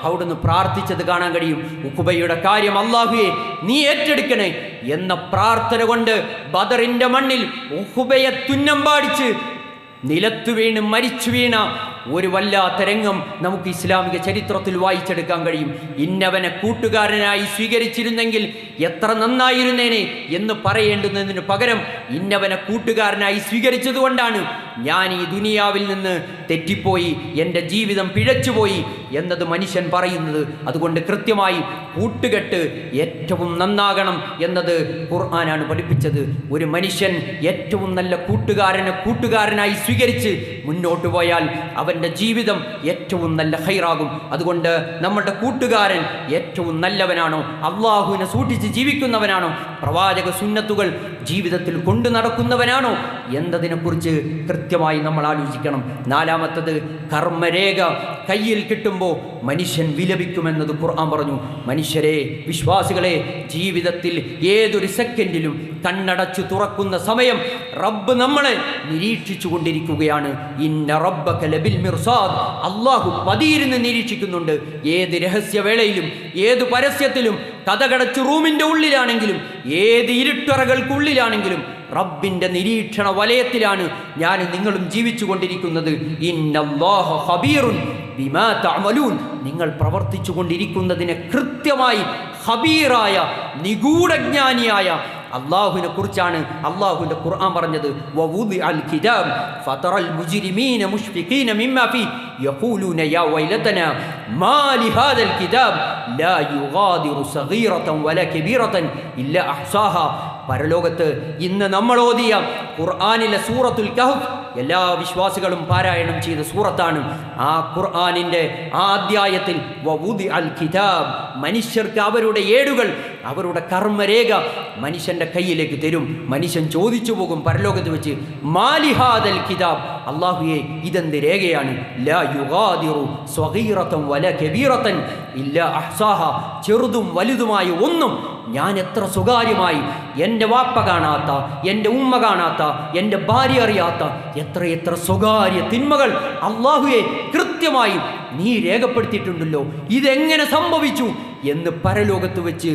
അവിടുന്ന് പ്രാർത്ഥിച്ചത് കാണാൻ കഴിയും. ഉഖ്ബയുടെ കാര്യം അല്ലാഹുവേ നീ ഏറ്റെടുക്കണേ എന്ന പ്രാർത്ഥന കൊണ്ട് ബദറിന്റെ മണ്ണിൽ ഉഖ്ബയെ തുന്നം പാടിച്ച് നിലത്തു വീണ് മരിച്ചു വീണ ഒരു വല്ലാത്ത രംഗം നമുക്ക് ഇസ്ലാമിക ചരിത്രത്തിൽ വായിച്ചെടുക്കാൻ കഴിയും. ഇന്നവനെ കൂട്ടുകാരനായി സ്വീകരിച്ചിരുന്നെങ്കിൽ എത്ര നന്നായിരുന്നേനെ എന്ന് പറയേണ്ടുന്നതിന് പകരം ഇന്നവനെ കൂട്ടുകാരനായി സ്വീകരിച്ചതുകൊണ്ടാണ് ഞാൻ ഈ ദുനിയാവിൽ നിന്ന് തെറ്റിപ്പോയി, എൻ്റെ ജീവിതം പിഴച്ചുപോയി എന്നത് മനുഷ്യൻ പറയുന്നത്. അതുകൊണ്ട് കൃത്യമായി കൂട്ടുകെട്ട് ഏറ്റവും നന്നാകണം എന്നത് ഖുർആനാണ് പഠിപ്പിച്ചത്. ഒരു മനുഷ്യൻ ഏറ്റവും നല്ല കൂട്ടുകാരനായി സ്വീകരിച്ച് മുന്നോട്ട് പോയാൽ അവൻ്റെ ജീവിതം ഏറ്റവും നല്ല ഖൈറാകും. അതുകൊണ്ട് നമ്മുടെ കൂട്ടുകാരൻ ഏറ്റവും നല്ലവനാണോ, അള്ളാഹുവിനെ സൂക്ഷിച്ച് ജീവിക്കുന്നവനാണോ, പ്രവാചക സുന്നത്തുകൾ ജീവിതത്തിൽ കൊണ്ടു നടക്കുന്നവനാണോ എന്നതിനെക്കുറിച്ച് കൃത്യമായി നമ്മൾ ആലോചിക്കണം. നാലാമത്തത്, കർമ്മരേഖ കയ്യിൽ കിട്ടുമ്പോൾ മനുഷ്യൻ വിലപിക്കുമെന്നത് ഖുർആൻ പറഞ്ഞു. മനുഷ്യരെ, വിശ്വാസികളെ, ജീവിതത്തിൽ ഏതൊരു സെക്കൻഡിലും കണ്ണടച്ചു തുറക്കുന്ന സമയം റബ്ബ് നമ്മളെ നിരീക്ഷിച്ചു കൊണ്ടിരിക്കുകയാണ്. ഇന്ന റബ്ബക ലബിൽ മിർസാദ്, അല്ലാഹു പതിയിരുന്ന് നിരീക്ഷിക്കുന്നുണ്ട്. ഏത് രഹസ്യവേളയിലും ഏത് പരസ്യത്തിലും കഥകടച്ച് റൂമിൻ്റെ ഉള്ളിലാണെങ്കിലും ഏത് ഇരുട്ടറകൾക്കുള്ളിലാണെങ്കിലും റബ്ബിൻ്റെ നിരീക്ഷണ വലയത്തിലാണ് ഞാനും നിങ്ങളും ജീവിച്ചു കൊണ്ടിരിക്കുന്നത്. ഇന്നല്ലാഹ ഖബീറുൻ ബിമാ തഅമലൂൻ, നിങ്ങൾ പ്രവർത്തിച്ചു കൊണ്ടിരിക്കുന്നതിനെ കൃത്യമായി ഖബീറായ നിഗൂഢജ്ഞാനിയായ അള്ളാഹുവിനെ കുറിച്ചാണ് അള്ളാഹുവിൻ്റെ ഖുർആൻ പറഞ്ഞത്. വവുദിഅൽ കിതാബ് ഫതറൽ മുജ്രിമീന മുശ്ഫിഖീന മിമ്മാ ഫീ യഖൂലൂന യാ വൈലതനാ മാ ലിഹാദൽ കിതാബ് ലാ യുഗാദിറു സഗീറതൻ വലാ കബീറതൻ ഇല്ലാ അഹ്സാഹാ. പരലോകത്ത് ഇന്ന് നമ്മൾ ഓതിയ ഖുർആനിലെ സൂറത്തുൽ കഹ്ഫ് എല്ലാ വിശ്വാസികളും പാരായണം ചെയ്ത സൂറത്താണ്. ആ ഖുർആനിൻ്റെ ആ അധ്യായത്തിൽ വവുദിഅൽ കിതാബ്, മനുഷ്യർക്ക് അവരുടെ ഏടുകൾ, അവരുടെ കർമ്മരേഖ മനുഷ്യൻ്റെ കയ്യിലേക്ക് തരും. മനുഷ്യൻ ചോദിച്ചു പോകും പരലോകത്ത് വെച്ച്, മാലിഹാദൽ കിതാബ്, അല്ലാഹുവേ ഇതെന്ത് രേഖയാണ്? ലാ യുഗാദിറു സ്വഗീറതൻ വലാ കബീറതൻ ഇല്ലാ അഹ്സാഹാ, ചെറുതും വലുതുമായ ഒന്നും ഞാൻ എത്ര സ്വകാര്യമായി, എൻ്റെ വാപ്പ കാണാത്ത, എൻ്റെ ഉമ്മ കാണാത്ത, എൻ്റെ ഭാര്യ അറിയാത്ത എത്ര സ്വകാര്യ തിന്മകൾ അല്ലാഹുവേ കൃത്യമായി നീ രേഖപ്പെടുത്തിയിട്ടുണ്ടല്ലോ, ഇതെങ്ങനെ സംഭവിച്ചു എന്ന് പരലോകത്ത് വെച്ച്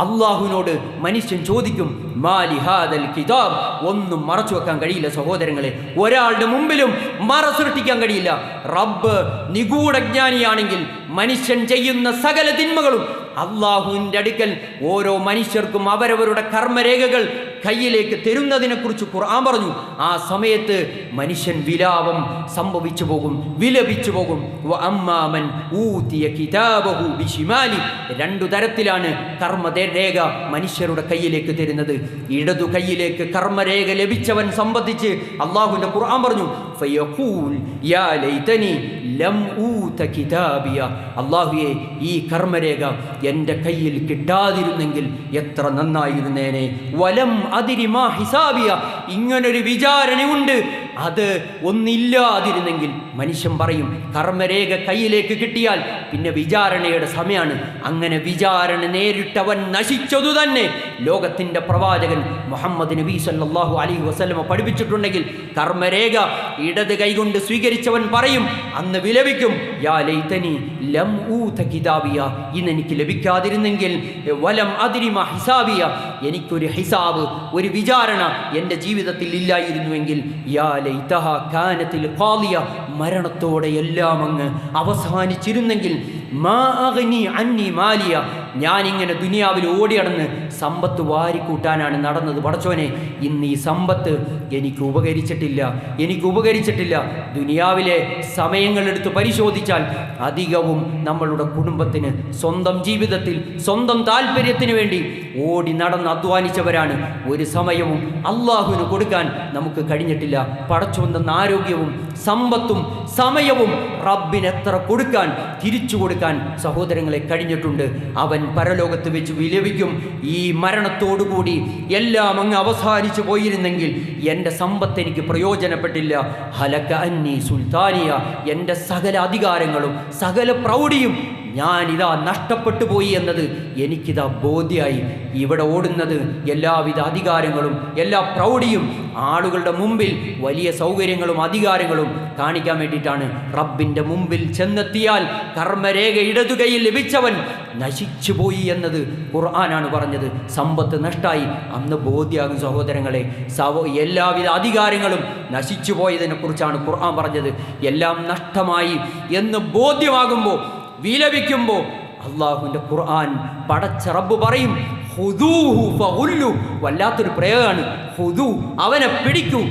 അള്ളാഹുവിനോട് മനുഷ്യൻ ചോദിക്കും. മാലിഹാദൽ കിതാബ്, ഒന്നും മറച്ചു വെക്കാൻ കഴിയില്ല സഹോദരങ്ങളെ, ഒരാളുടെ മുമ്പിലും മറ സൃഷ്ടിക്കാൻ കഴിയില്ല. റബ്ബ് നിഗൂഢജ്ഞാനിയാണെങ്കിൽ മനുഷ്യൻ ചെയ്യുന്ന സകല തിന്മകളും അള്ളാഹുവിൻ്റെ അടുക്കൽ ഓരോ മനുഷ്യർക്കും അവരവരുടെ കർമ്മരേഖകൾ കയ്യിലേക്ക് തരുന്നതിനെക്കുറിച്ച് ഖുർആൻ പറഞ്ഞു. ആ സമയത്ത് മനുഷ്യൻ വിലാപം സംഭവിച്ചു പോകും, വിലപിച്ചു പോകും. വഅമ്മാമൻ ഊതിയ കിതാബഹു ബിശിമാലി, രണ്ടു തരത്തിലാണ് കർമ്മരേഖ മനുഷ്യരുടെ കയ്യിലേക്ക് തരുന്നത്. ഇടതു കയ്യിലേക്ക് കർമ്മരേഖ ലഭിച്ചവൻ സംബന്ധിച്ച് അള്ളാഹുവിൻ്റെ ഖുർആൻ പറഞ്ഞു, ഫയഖൂൽ യാ ലൈതനി ലം ഊത കിതാബിയ, അല്ലാഹുവേ ഈ കർമ്മരേഖ എൻ്റെ കയ്യിൽ കിട്ടാതിരുന്നെങ്കിൽ എത്ര നന്നായിരുന്നേനെ. വലം അദിരി മാ ഹിസാബിയ, ഇങ്ങനൊരു വിചാരണയുണ്ട്, അത് ഒന്നില്ലാതിരുന്നെങ്കിൽ. മനുഷ്യൻ പറയും കർമ്മരേഖ കയ്യിലേക്ക് കിട്ടിയാൽ പിന്നെ വിചാരണയുടെ സമയമാണ്. അങ്ങനെ വിചാരണ നേരിട്ടവൻ നശിച്ചതു തന്നെ. ലോകത്തിൻ്റെ പ്രവാചകൻ മുഹമ്മദ് നബി സല്ലല്ലാഹു അലൈഹി വസല്ലമ പഠിപ്പിച്ചിട്ടുണ്ടെങ്കിൽ കർമ്മരേഖ ഇടത് കൈകൊണ്ട് സ്വീകരിച്ചവൻ പറയും, അന്ന് വിലപിക്കും, യാ ലൈതനി ലം ഊത കിതാബിയ, ഇന്ന് എനിക്ക് ലഭിക്കാതിരുന്നെങ്കിൽ, വലം അദ്രി മാ ഹിസാബിയ, എനിക്കൊരു ഹിസാബ്, ഒരു വിചാരണ എൻ്റെ ജീവിതത്തിൽ ഇല്ലായിരുന്നുവെങ്കിൽ, യാ ലൈതഹാ കാനത്തിൽ ഖാലിയ, മരണത്തോടെ എല്ലാം അങ്ങ് അവസാനിച്ചിരുന്നെങ്കിൽ, മാ അഗ്നി അന്നി മാലിയ, ഞാനിങ്ങനെ ദുനിയാവിൽ ഓടിയടന്ന് സമ്പത്ത് വാരിക്കൂട്ടാനാണ് നടന്നത്. പടച്ചോനെ, ഇന്ന് ഈ സമ്പത്ത് എനിക്ക് ഉപകരിച്ചിട്ടില്ല. ദുനിയാവിലെ സമയങ്ങളെടുത്ത് പരിശോധിച്ചാൽ അധികവും നമ്മളുടെ കുടുംബത്തിന്, സ്വന്തം ജീവിതത്തിൽ, സ്വന്തം താല്പര്യത്തിന് വേണ്ടി ഓടി നടന്ന് അധ്വാനിച്ചവരാണ്. ഒരു സമയവും അള്ളാഹുവിന് കൊടുക്കാൻ നമുക്ക് കഴിഞ്ഞിട്ടില്ല. പടച്ചോൻ തന്ന ആരോഗ്യവും സമ്പത്തും സമയവും റബ്ബിന് എത്ര കൊടുക്കാൻ, തിരിച്ചു കൊടുക്കാൻ സഹോദരങ്ങളെ കഴിഞ്ഞിട്ടുണ്ട്. അവൻ പരലോകത്ത് വെച്ച് വിലപിക്കും, ഈ മരണത്തോടുകൂടി എല്ലാം അങ്ങ് അവസാനിച്ചു പോയിരുന്നെങ്കിൽ എൻ്റെ സമ്പത്ത് എനിക്ക് പ്രയോജനപ്പെട്ടില്ല. ഹലക അന്നി സുൽത്താനിയ, എൻ്റെ സകല അധികാരങ്ങളും സകല പ്രൗഢിയും ഞാനിതാ നഷ്ടപ്പെട്ടു പോയി എന്നത് എനിക്കിതാ ബോധ്യമായി. ഇവിടെ ഓടുന്നത് എല്ലാവിധ അധികാരങ്ങളും എല്ലാ പ്രൗഢിയും ആളുകളുടെ മുമ്പിൽ വലിയ സൗകര്യങ്ങളും അധികാരങ്ങളും കാണിക്കാൻ വേണ്ടിയിട്ടാണ്. റബ്ബിൻ്റെ മുമ്പിൽ ചെന്നെത്തിയാൽ കർമ്മരേഖ ഇടതുകൈയിൽ ലഭിച്ചവൻ നശിച്ചു പോയി എന്നത് ഖുർആനാണ് പറഞ്ഞത്. സമ്പത്ത് നഷ്ടമായി അന്ന് ബോധ്യമാകും സഹോദരങ്ങളെ. എല്ലാവിധ അധികാരങ്ങളും നശിച്ചു പോയതിനെ കുറിച്ചാണ് ഖുർആൻ പറഞ്ഞത്. എല്ലാം നഷ്ടമായി എന്ന് ബോധ്യമാകുമ്പോൾ, വിലപിക്കുമ്പോൾ അള്ളാഹുവിൻ്റെ ഖുർആൻ പടച്ച റബ്ബ് പറയും, ഖുദൂഹു ഫഗുല്ലു. വല്ലാത്തൊരു പ്രയോഗമാണ്. ഖുദൂ, അവനെ പിടിക്കൂ,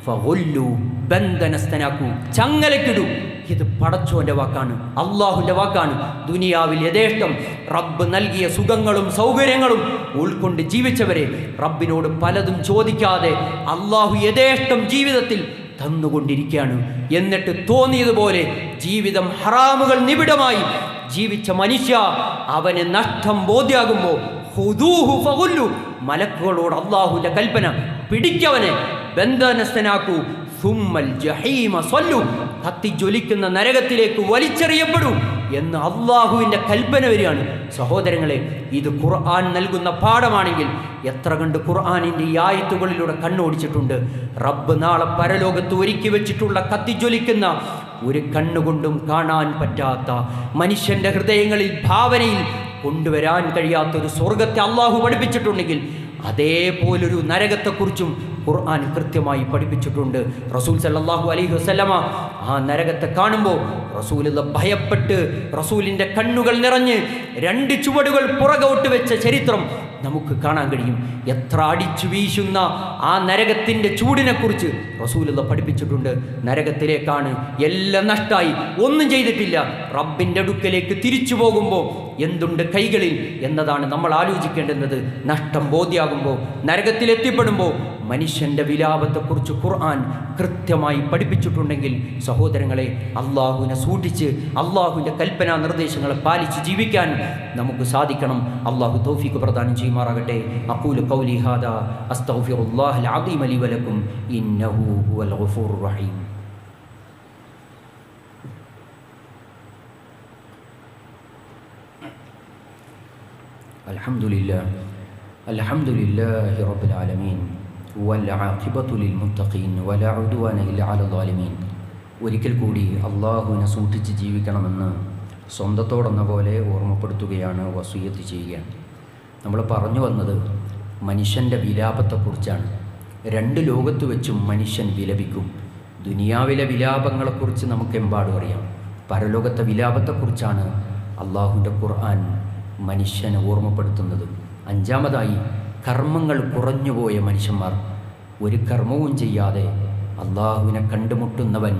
ഫഗുല്ലു, ബന്ധനസ്ഥനാക്കൂ, ചങ്ങലക്കിടൂ. ഇത് പടച്ചോൻ്റെ വാക്കാണ്, അള്ളാഹുവിൻ്റെ വാക്കാണ്. ദുനിയാവിൽ യഥേഷ്ടം റബ്ബ് നൽകിയ സുഖങ്ങളും സൗകര്യങ്ങളും ഉൾക്കൊണ്ട് ജീവിച്ചവരെ റബ്ബിനോട് പലതും ചോദിക്കാതെ അള്ളാഹു യഥേഷ്ടം ജീവിതത്തിൽ തന്നുകൊണ്ടിരിക്കുകയാണ്. എന്നിട്ട് തോന്നിയതുപോലെ ജീവിതം ഹറാമുകൾ നിബിഡമായി ജീവിച്ച മനുഷ്യ, അവന് നഷ്ടം ബോധ്യമാകുമ്പോൾ ഖുദൂഹു ഫഗുല്ലു, മലക്കുകളോട് അള്ളാഹുവിൻ്റെ കൽപ്പന, പിടിക്കവനെ, ബന്ധനസ്ഥനാക്കൂ, സുമ്മൽ ജഹീമ സ്വല്ലു, കത്തിജ്വലിക്കുന്ന നരകത്തിലേക്ക് വലിച്ചെറിയപ്പെടൂ എന്ന് അള്ളാഹുവിൻ്റെ കൽപ്പന വരികയാണ്. സഹോദരങ്ങളെ, ഇത് ഖുർആൻ നൽകുന്ന പാഠമാണെങ്കിൽ എത്ര കണ്ട് ഖുർആനിൻ്റെ ഈ ആയത്തുകളിലൂടെ കണ്ണോടിച്ചിട്ടുണ്ട്. റബ്ബ് നാളെ പരലോകത്ത് ഒരുക്കി വെച്ചിട്ടുള്ള കത്തിജ്വലിക്കുന്ന, ഒരു കണ്ണുകൊണ്ടും കാണാൻ പറ്റാത്ത, മനുഷ്യൻ്റെ ഹൃദയങ്ങളിൽ ഭാവനയിൽ കൊണ്ടുവരാൻ കഴിയാത്തൊരു സ്വർഗത്തെ അള്ളാഹു പഠിപ്പിച്ചിട്ടുണ്ടെങ്കിൽ അതേപോലൊരു നരകത്തെക്കുറിച്ചും ഖുർആൻ കൃത്യമായി പഠിപ്പിച്ചിട്ടുണ്ട്. റസൂൽ സല്ലല്ലാഹു അലൈഹി വസല്ലമ ആ നരകത്തെ കാണുമ്പോൾ റസൂലുള്ള ഭയപ്പെട്ട് റസൂലിൻ്റെ കണ്ണുകൾ നിറഞ്ഞ് 2 ചുവടുകൾ പുറകോട്ട് വെച്ച ചരിത്രം നമുക്ക് കാണാൻ കഴിയും. എത്ര അടിച്ചു വീശുന്ന ആ നരകത്തിൻ്റെ ചൂടിനെക്കുറിച്ച് റസൂലുള്ള പഠിപ്പിച്ചിട്ടുണ്ട്. നരകത്തിലേക്കാണ്, എല്ലാം നഷ്ടമായി, ഒന്നും ചെയ്തിട്ടില്ല. റബ്ബിൻ്റെ അടുക്കലേക്ക് തിരിച്ചു പോകുമ്പോൾ എന്തുണ്ട് കൈകളിൽ എന്നതാണ് നമ്മൾ ആലോചിക്കേണ്ടുന്നത്. നഷ്ടം ബോധ്യമാകുമ്പോൾ, നരകത്തിലെത്തിപ്പെടുമ്പോൾ മനുഷ്യൻ്റെ വിലാപത്തെക്കുറിച്ച് ഖുർആൻ കൃത്യമായി പഠിപ്പിച്ചിട്ടുണ്ടെങ്കിൽ സഹോദരങ്ങളെ, അള്ളാഹുവിനെ സൂക്ഷിച്ച് അള്ളാഹുവിൻ്റെ കൽപ്പനാ നിർദ്ദേശങ്ങളെ പാലിച്ച് ജീവിക്കാൻ നമുക്ക് സാധിക്കണം. അള്ളാഹു തൗഫീഖ് പ്രദാനം ചെയ്യുമാറാകട്ടെ. അഖൂലു ഖൗലി ഹാദാ അസ്തഗ്ഫിറുല്ലാഹൽ അദീം ലി വലക്കും ഇന്നഹു ഹുവൽ ഗഫൂറുർ റഹീം. അൽഹംദുലില്ലാഹി റബ്ബിൽ ആലമീൻ വൽആഖിബത്തു ലിൽമുത്തഖീൻ വലാ ഉദ്വാന ഇല്ലാ അലൽ ളാലിമീൻ. ഒരിക്കൽ കൂടി അള്ളാഹുവിനെ സൂക്ഷിച്ച് ജീവിക്കണമെന്ന് സ്വന്തത്തോടെന്ന പോലെ ഓർമ്മപ്പെടുത്തുകയാണ്, വസിയ്യത്ത് ചെയ്യുകയാണ്. നമ്മൾ പറഞ്ഞു വന്നത് മനുഷ്യൻ്റെ വിലാപത്തെക്കുറിച്ചാണ്. 2 ലോകത്ത് വെച്ചും മനുഷ്യൻ വിലപിക്കും. ദുനിയാവിലെ വിലാപങ്ങളെക്കുറിച്ച് നമുക്കെമ്പാടും അറിയാം. പരലോകത്തെ വിലാപത്തെക്കുറിച്ചാണ് അള്ളാഹുവിൻ്റെ ഖുർആൻ മനുഷ്യനെ ഓർമ്മപ്പെടുത്തുന്നത്. 5-മതായി കർമ്മങ്ങൾ കുറഞ്ഞുപോയ മനുഷ്യന്മാർ. ഒരു കർമ്മവും ചെയ്യാതെ അള്ളാഹുവിനെ കണ്ടുമുട്ടുന്നവൻ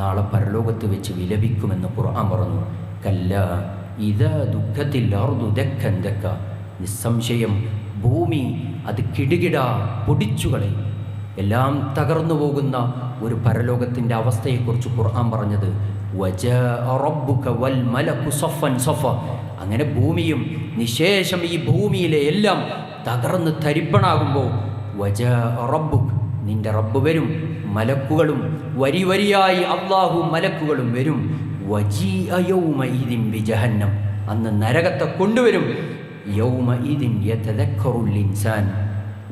നാളെ പരലോകത്ത് വെച്ച് വിലപിക്കുമെന്ന് ഖുർആൻ പറഞ്ഞു. കല്ല ഇദാ ദുഃഖത്തിൽ അർദു ദക്കൻ ദക്ക, നിസ്സംശയം ഭൂമി അത് കിടുകിട പൊടിച്ചുകളെ. എല്ലാം തകർന്നു പോകുന്ന ഒരു പരലോകത്തിൻ്റെ അവസ്ഥയെക്കുറിച്ച് ഖുർആൻ പറഞ്ഞത് വജാഅ റബ്ബുക വൽ മലക്കു സഫൻ സഫ. അങ്ങനെ ഭൂമിയും നിശേഷം ഈ ഭൂമിയിലെ എല്ലാം തകർന്ന് തരിപ്പണാകുമ്പോൾ വജാഅ റബ്ബുക്, നിന്റെ റബ്ബ് വരും, മലക്കുകളും വരി വരിയായി അള്ളാഹു മലക്കുകളും വരും. വജീഅ യൗമഇദിൻ ബിജഹന്നം, അന്ന് നരകത്തെ കൊണ്ടുവരും. യൗമഇദിൻ യതദക്കറുൽ ഇൻസാൻ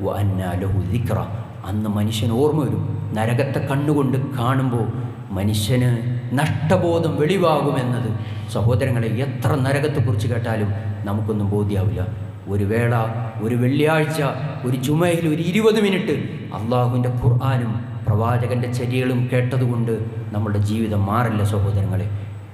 വഅന്നാ ലഹു ദിക്റ, അന്ന് മനുഷ്യന് ഓർമ്മ വരും. നരകത്തെ കണ്ണുകൊണ്ട് കാണുമ്പോൾ മനുഷ്യന് നഷ്ടബോധം വെളിവാകുമെന്നത് സഹോദരങ്ങളെ, എത്ര നരകത്തെക്കുറിച്ച് കേട്ടാലും നമുക്കൊന്നും ബോധ്യമാവില്ല. ഒരു വേള, ഒരു വെള്ളിയാഴ്ച, ഒരു ജുമയിൽ ഒരു 20 മിനിറ്റ് അള്ളാഹുവിൻ്റെ ഖുർആനും പ്രവാചകൻ്റെ ചര്യകളും കേട്ടതുകൊണ്ട് നമ്മളുടെ ജീവിതം മാറില്ല സഹോദരങ്ങളെ.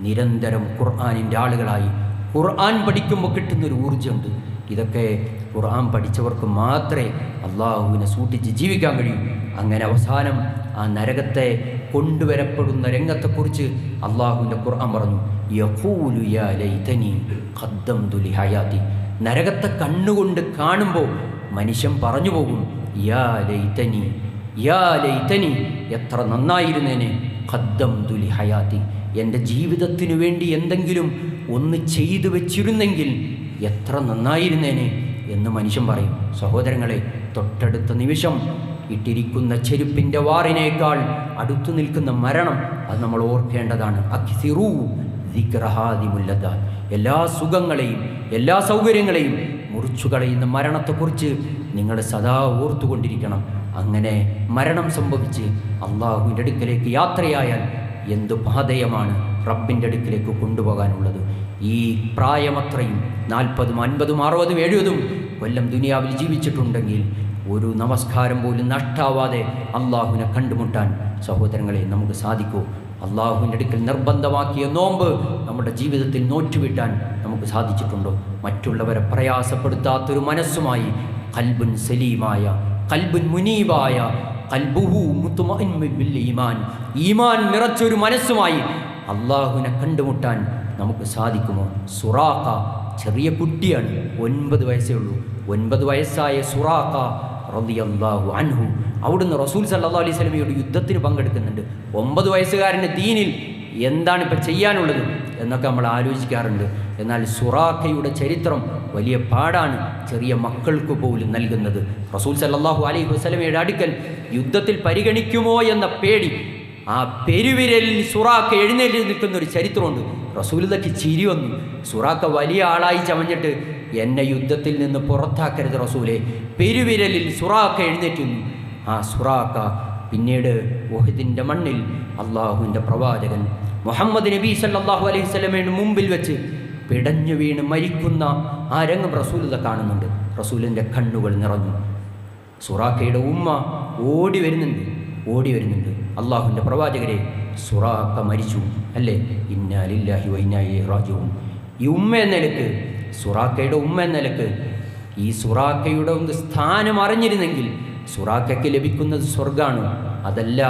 നിരന്തരം ഖുർആനിൻ്റെ ആളുകളായി, ഖുർആൻ പഠിക്കുമ്പോൾ കിട്ടുന്നൊരു ഊർജ്ജമുണ്ട്. ഇതൊക്കെ ഖുർആൻ പഠിച്ചവർക്ക് മാത്രമേ അള്ളാഹുവിനെ സൂക്ഷിച്ച് ജീവിക്കാൻ കഴിയൂ. അങ്ങനെ അവസാനം ആ നരകത്തെ കൊണ്ടുവരപ്പെടുന്ന രംഗത്തെക്കുറിച്ച് അള്ളാഹുവിൻ്റെ ഖുർആൻ പറഞ്ഞു, യഖൂലു യാ ലൈതനി ഖദ്ദംതു ലി ഹയാതി. നരകത്തെ കണ്ണുകൊണ്ട് കാണുമ്പോൾ മനുഷ്യൻ പറഞ്ഞു പോകും, യാ ലൈതനി, യാ ലൈതനി, എത്ര നന്നായിരുന്നേനെ, ഖദ്ദംതു ലി ഹയാതി, എൻ്റെ ജീവിതത്തിനു വേണ്ടി എന്തെങ്കിലും ഒന്ന് ചെയ്തു വെച്ചിരുന്നെങ്കിൽ എത്ര നന്നായിരുന്നേനെ എന്ന് മനുഷ്യൻ പറയും. സഹോദരങ്ങളെ, തൊട്ടടുത്ത നിമിഷം ഇട്ടിരിക്കുന്ന ചെരുപ്പിൻ്റെ വാറിനേക്കാൾ അടുത്തു നിൽക്കുന്ന മരണം അത് നമ്മൾ ഓർക്കേണ്ടതാണ്. അക്സിറൂ ദിക്റഹാദിമുല്ലദാൻ, എല്ലാ സുഖങ്ങളെയും എല്ലാ സൗകര്യങ്ങളെയും മുറിച്ചു കളയുന്ന മരണത്തെക്കുറിച്ച് നിങ്ങൾ സദാ ഓർത്തുകൊണ്ടിരിക്കണം. അങ്ങനെ മരണം സംഭവിച്ച് അള്ളാഹുവിൻ്റെ അടുക്കലേക്ക് യാത്രയായാൽ എന്തു പാതയമാണ് റബ്ബിൻ്റെ അടുക്കിലേക്ക് കൊണ്ടുപോകാനുള്ളത്. ഈ പ്രായമത്രയും 40, 50, 60, 70 കൊല്ലം ദുനിയാവിൽ ജീവിച്ചിട്ടുണ്ടെങ്കിൽ ഒരു നമസ്കാരം പോലും നഷ്ടാവാതെ അള്ളാഹുവിനെ കണ്ടുമുട്ടാൻ സഹോദരങ്ങളെ നമുക്ക് സാധിക്കൂ. അള്ളാഹുവിൻ്റെ അടുക്കൽ നിർബന്ധമാക്കിയ നോമ്പ് നമ്മുടെ ജീവിതത്തിൽ നോറ്റുവിട്ടാൻ നമുക്ക് സാധിച്ചിട്ടുണ്ടോ? മറ്റുള്ളവരെ പ്രയാസപ്പെടുത്താത്തൊരു മനസ്സുമായി, ഖൽബുൻ സലീമായ, ഖൽബുൻ മുനീബായ, ഖൽബുഹു മുത്മഇന്നുൻ ബിൽ ഈമാൻ, ഈമാൻ നിറച്ചൊരു മനസ്സുമായി അള്ളാഹുവിനെ കണ്ടുമുട്ടാൻ നമുക്ക് സാധിക്കുമോ? സുറാഖ ചെറിയ കുട്ടിയാണ്, 9 വയസ്സേ ഉള്ളൂ. 9 വയസ്സായ സുറാഖ റളിയല്ലാഹു അൻഹു അവിടുന്ന് റസൂൽ സല്ലല്ലാഹു അലൈഹി വസല്ലമയുടെ യുദ്ധത്തിന് പങ്കെടുക്കുന്നുണ്ട്. 9 വയസ്സുകാരൻ്റെ ദീനിൽ എന്താണ് ഇപ്പോൾ ചെയ്യാനുള്ളത് എന്നൊക്കെ നമ്മൾ ആലോചിക്കാറുണ്ട്. എന്നാൽ സുറാഖയുടെ ചരിത്രം വലിയ പാടാണ് ചെറിയ മക്കൾക്ക് പോലും നൽകുന്നത്. റസൂൽ സല്ലല്ലാഹു അലൈഹി വസല്ലമയുടെ അടുക്കൽ യുദ്ധത്തിൽ പരിഗണിക്കുമോ എന്ന പേടി, ആ പെരുവിരലിൽ സുറാഖ എഴുന്നേറ്റ് നിൽക്കുന്ന ഒരു ചരിത്രമുണ്ട്. റസൂലുള്ളാഹിക്ക് ചിരി വന്നു. സുറാഖ വലിയ ആളായി ചമഞ്ഞിട്ട്, എന്നെ യുദ്ധത്തിൽ നിന്ന് പുറത്താക്കരുത് റസൂലേ. പെരുവിരലിൽ സുറാഖ എഴുന്നേറ്റ് നിന്നു. ആ സുറാഖ പിന്നീട് ഉഹദിൻ്റെ മണ്ണിൽ അള്ളാഹുവിൻ്റെ പ്രവാചകൻ മുഹമ്മദ് നബി സല്ലല്ലാഹു അലൈഹി വസല്ലമയുടെ മുമ്പിൽ വെച്ച് പിടഞ്ഞു വീണ് മരിക്കുന്ന ആ രംഗം റസൂലുള്ളാഹി കാണുന്നുണ്ട്. റസൂലിൻ്റെ കണ്ണുകൾ നിറഞ്ഞു. സുറാഖയുടെ ഉമ്മ ഓടി വരുന്നുണ്ട്. അള്ളാഹുവിൻ്റെ പ്രവാചകരെ, സുറാഖ മരിച്ചു അല്ലേ, ഇന്നാ ലില്ലാഹി വ ഇന്നാ ഇലൈഹി റാജിഊൻ. ഈ ഉമ്മ എന്ന നിലക്ക്, സുറാഖയുടെ ഉമ്മ എന്ന നിലക്ക് ഈ സുറാഖയുടെ ഒന്ന് സ്ഥാനം അറിഞ്ഞിരുന്നെങ്കിൽ സുറാഖയ്ക്ക് ലഭിക്കുന്നത് സ്വർഗ്ഗമാണ്, അതല്ല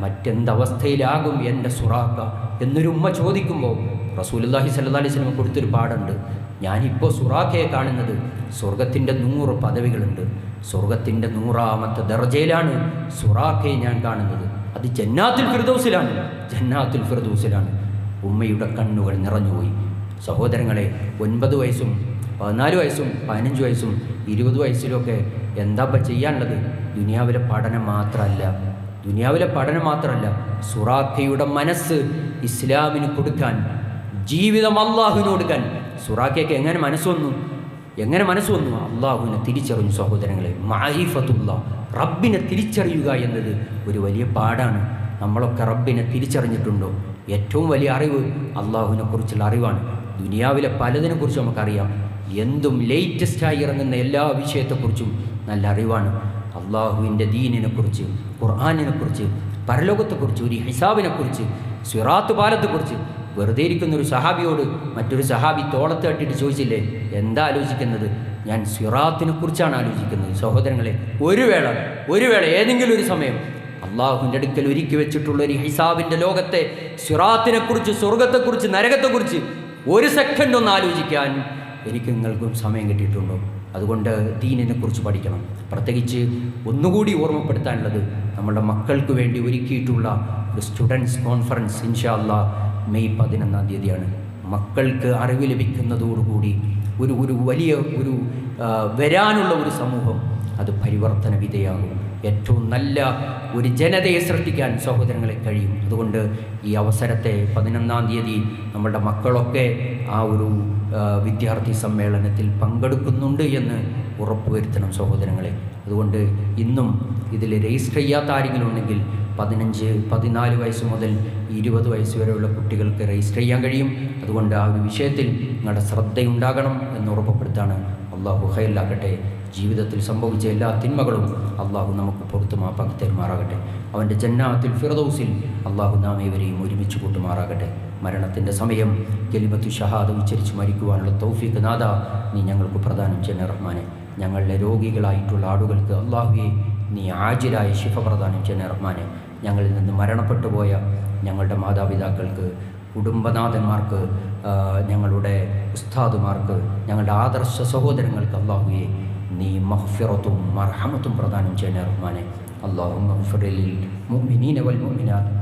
മറ്റെന്തവസ്ഥയിലാകും എൻ്റെ സുറാഖ എന്നൊരു ഉമ്മ ചോദിക്കുമ്പോൾ റസൂലുള്ളാഹി സ്വല്ലല്ലാഹി അലൈഹി വസല്ലം കൊടുത്തൊരു പാടുണ്ട്. ഞാനിപ്പോൾ സുറാഖയെ കാണുന്നത് സ്വർഗത്തിൻ്റെ 100 പദവികളുണ്ട്, സ്വർഗത്തിൻ്റെ 100ാമത്തെ ദർജയിലാണ് സുറാഖയെ ഞാൻ കാണുന്നത്. അത് ജന്നാത്തുൽ ഫിർദൗസിലാണ്. ഉമ്മയുടെ കണ്ണുകൾ നിറഞ്ഞുപോയി. സഹോദരങ്ങളെ, 9 വയസ്സും 14 വയസ്സും 15 വയസ്സും 20 വയസ്സിലൊക്കെ എന്താ ചെയ്യാനുള്ളത്? ദുനിയാവിലെ പഠനം മാത്രമല്ല, സുറാഖയുടെ മനസ്സ് ഇസ്ലാമിന് കൊടുക്കാൻ, ജീവിതം അള്ളാഹുവിന് കൊടുക്കാൻ സുറാഖയ്ക്ക് എങ്ങനെ മനസ്സ് വന്നു? അള്ളാഹുവിനെ തിരിച്ചറിഞ്ഞു. സഹോദരങ്ങളെ, മഅരിഫത്തുല്ലാ, റബ്ബിനെ തിരിച്ചറിയുക എന്നത് ഒരു വലിയ പാടാണ്. നമ്മളൊക്കെ റബ്ബിനെ തിരിച്ചറിഞ്ഞിട്ടുണ്ടോ? ഏറ്റവും വലിയ അറിവ് അള്ളാഹുവിനെ കുറിച്ചുള്ള അറിവാണ്. ദുനിയാവിലെ പലതിനെക്കുറിച്ചും നമുക്കറിയാം. എന്തും ലേറ്റസ്റ്റായി ഇറങ്ങുന്ന എല്ലാ വിഷയത്തെക്കുറിച്ചും നല്ല അറിവാണ്. അള്ളാഹുവിൻ്റെ ദീനിനെക്കുറിച്ച്, ഖുർആനിനെക്കുറിച്ച്, പരലോകത്തെക്കുറിച്ച്, ഒരു ഹിസാബിനെക്കുറിച്ച്, സിറാത്ത് പാലത്തെക്കുറിച്ച് വെറുതെ ഇരിക്കുന്നൊരു സഹാബിയോട് മറ്റൊരു സഹാബി തോളത്ത് തട്ടിയിട്ട് ചോദിച്ചില്ലേ, എന്താ ആലോചിക്കുന്നത്? ഞാൻ സിറാത്തിനെ കുറിച്ചാണ് ആലോചിക്കുന്നത്. സഹോദരങ്ങളെ, ഒരു വേള ഏതെങ്കിലും ഒരു സമയം അള്ളാഹുവിൻ്റെ അടുക്കൽ ഒരുക്കി വെച്ചിട്ടുള്ള ഒരു ഹിസാബിൻ്റെ ലോകത്തെ, സിറാത്തിനെക്കുറിച്ച്, സ്വർഗത്തെക്കുറിച്ച്, നരകത്തെക്കുറിച്ച് ഒരു സെക്കൻഡ് ഒന്ന് ആലോചിക്കാൻ എനിക്ക് നിങ്ങൾക്കും സമയം കിട്ടിയിട്ടുണ്ടോ? അതുകൊണ്ട് ദീനിനെക്കുറിച്ച് പഠിക്കണം. പ്രത്യേകിച്ച് ഒന്നുകൂടി ഓർമ്മപ്പെടുത്താനുള്ളത്, നമ്മുടെ മക്കൾക്ക് വേണ്ടി ഒരുക്കിയിട്ടുള്ള ഒരു സ്റ്റുഡൻസ് കോൺഫറൻസ് ഇൻഷാ അല്ലാഹ് മെയ് 11-ാം തീയതിയാണ്. മക്കൾക്ക് അറിവ് ലഭിക്കുന്നതോടുകൂടി ഒരു വലിയ വരാനുള്ള ഒരു സമൂഹം അത് പരിവർത്തന വിധേയമാകും. ഏറ്റവും നല്ല ഒരു ജനതയെ സൃഷ്ടിക്കാൻ സഹോദരങ്ങളെ കഴിയും. അതുകൊണ്ട് ഈ അവസരത്തെ 11-ാം തീയതി നമ്മളുടെ മക്കളൊക്കെ ആ ഒരു വിദ്യാർത്ഥി സമ്മേളനത്തിൽ പങ്കെടുക്കുന്നുണ്ട് എന്ന് ഉറപ്പുവരുത്തണം സഹോദരങ്ങളെ. അതുകൊണ്ട് ഇന്നും ഇതിൽ രജിസ്റ്റർ ചെയ്യാത്ത ആരെങ്കിലും ഉണ്ടെങ്കിൽ 15, 14 വയസ്സ് മുതൽ 20 വയസ്സ് വരെയുള്ള കുട്ടികൾക്ക് രജിസ്റ്റർ ചെയ്യാൻ കഴിയും. അതുകൊണ്ട് ആ ഒരു വിഷയത്തിൽ നിങ്ങളുടെ ശ്രദ്ധയുണ്ടാകണം എന്ന് ഉറപ്പുപ്പെടുത്താണ്. അള്ളാഹു ഖൈറിലാക്കട്ടെ. ജീവിതത്തിൽ സംഭവിച്ച എല്ലാ തിന്മകളും അള്ളാഹു നമുക്ക് പുറത്തു മാപ്പാക്കി തരുമാറാകട്ടെ. അവൻ്റെ ജന്നാത്തിൽ ഫിർദൗസിൽ അള്ളാഹു നാം ഇവരെയും ഒരുമിച്ച് കൂട്ടുമാറാകട്ടെ. മരണത്തിൻ്റെ സമയം കലിമത്തു ഷഹാദ ഉച്ചരിച്ച് മരിക്കുവാനുള്ള തൗഫീഖ് നാഥ നീ ഞങ്ങൾക്ക് പ്രദാനം ചെയ്യുന്ന റഹ്മാനെ. ഞങ്ങളുടെ രോഗികളായിട്ടുള്ള ആളുകൾക്ക് അള്ളാഹുവെ നീ ആജിലായ ശിഫ പ്രദാനം ചെയ്യുന്ന റഹ്മാനെ. ഞങ്ങളിൽ നിന്ന് മരണപ്പെട്ടു പോയ ഞങ്ങളുടെ മാതാപിതാക്കൾക്ക്, കുടുംബനാഥന്മാർക്ക്, ഞങ്ങളുടെ ഉസ്താദുമാർക്ക്, ഞങ്ങളുടെ ആദർശ സഹോദരങ്ങൾക്ക് അള്ളാഹുവെ നീ മഗ്ഫിറത്തും മർഹമത്തും പ്രദാനം ചെയ്യുന്ന റഹ്മാനെ. അല്ലാഹുമ്മ ഗ്ഫിർ ലിൽ മുഅ്മിനീന വൽ മുഅ്മിനാത്ത്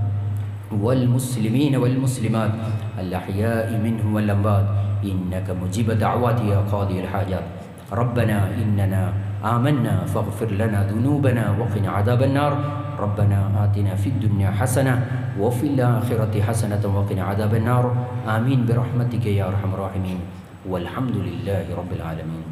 വൽ മുസ്ലിമീന വൽ മുസ്ലിമാത്ത് അൽ അഹ്യാഇ മിൻഹും വൽ അംവാത് ഇന്നക മുജീബ ദഅവാതി യാ ഖാദിയൽ ഹാജാത്ത്. ربنا إننا آمنا فاغفر لنا ذنوبنا وقنا عذاب النار. ربنا آتنا في الدنيا حسنة وفي الآخرة حسنة وقنا عذاب النار. آمين برحمتك يا أرحم الراحمين والحمد لله رب العالمين.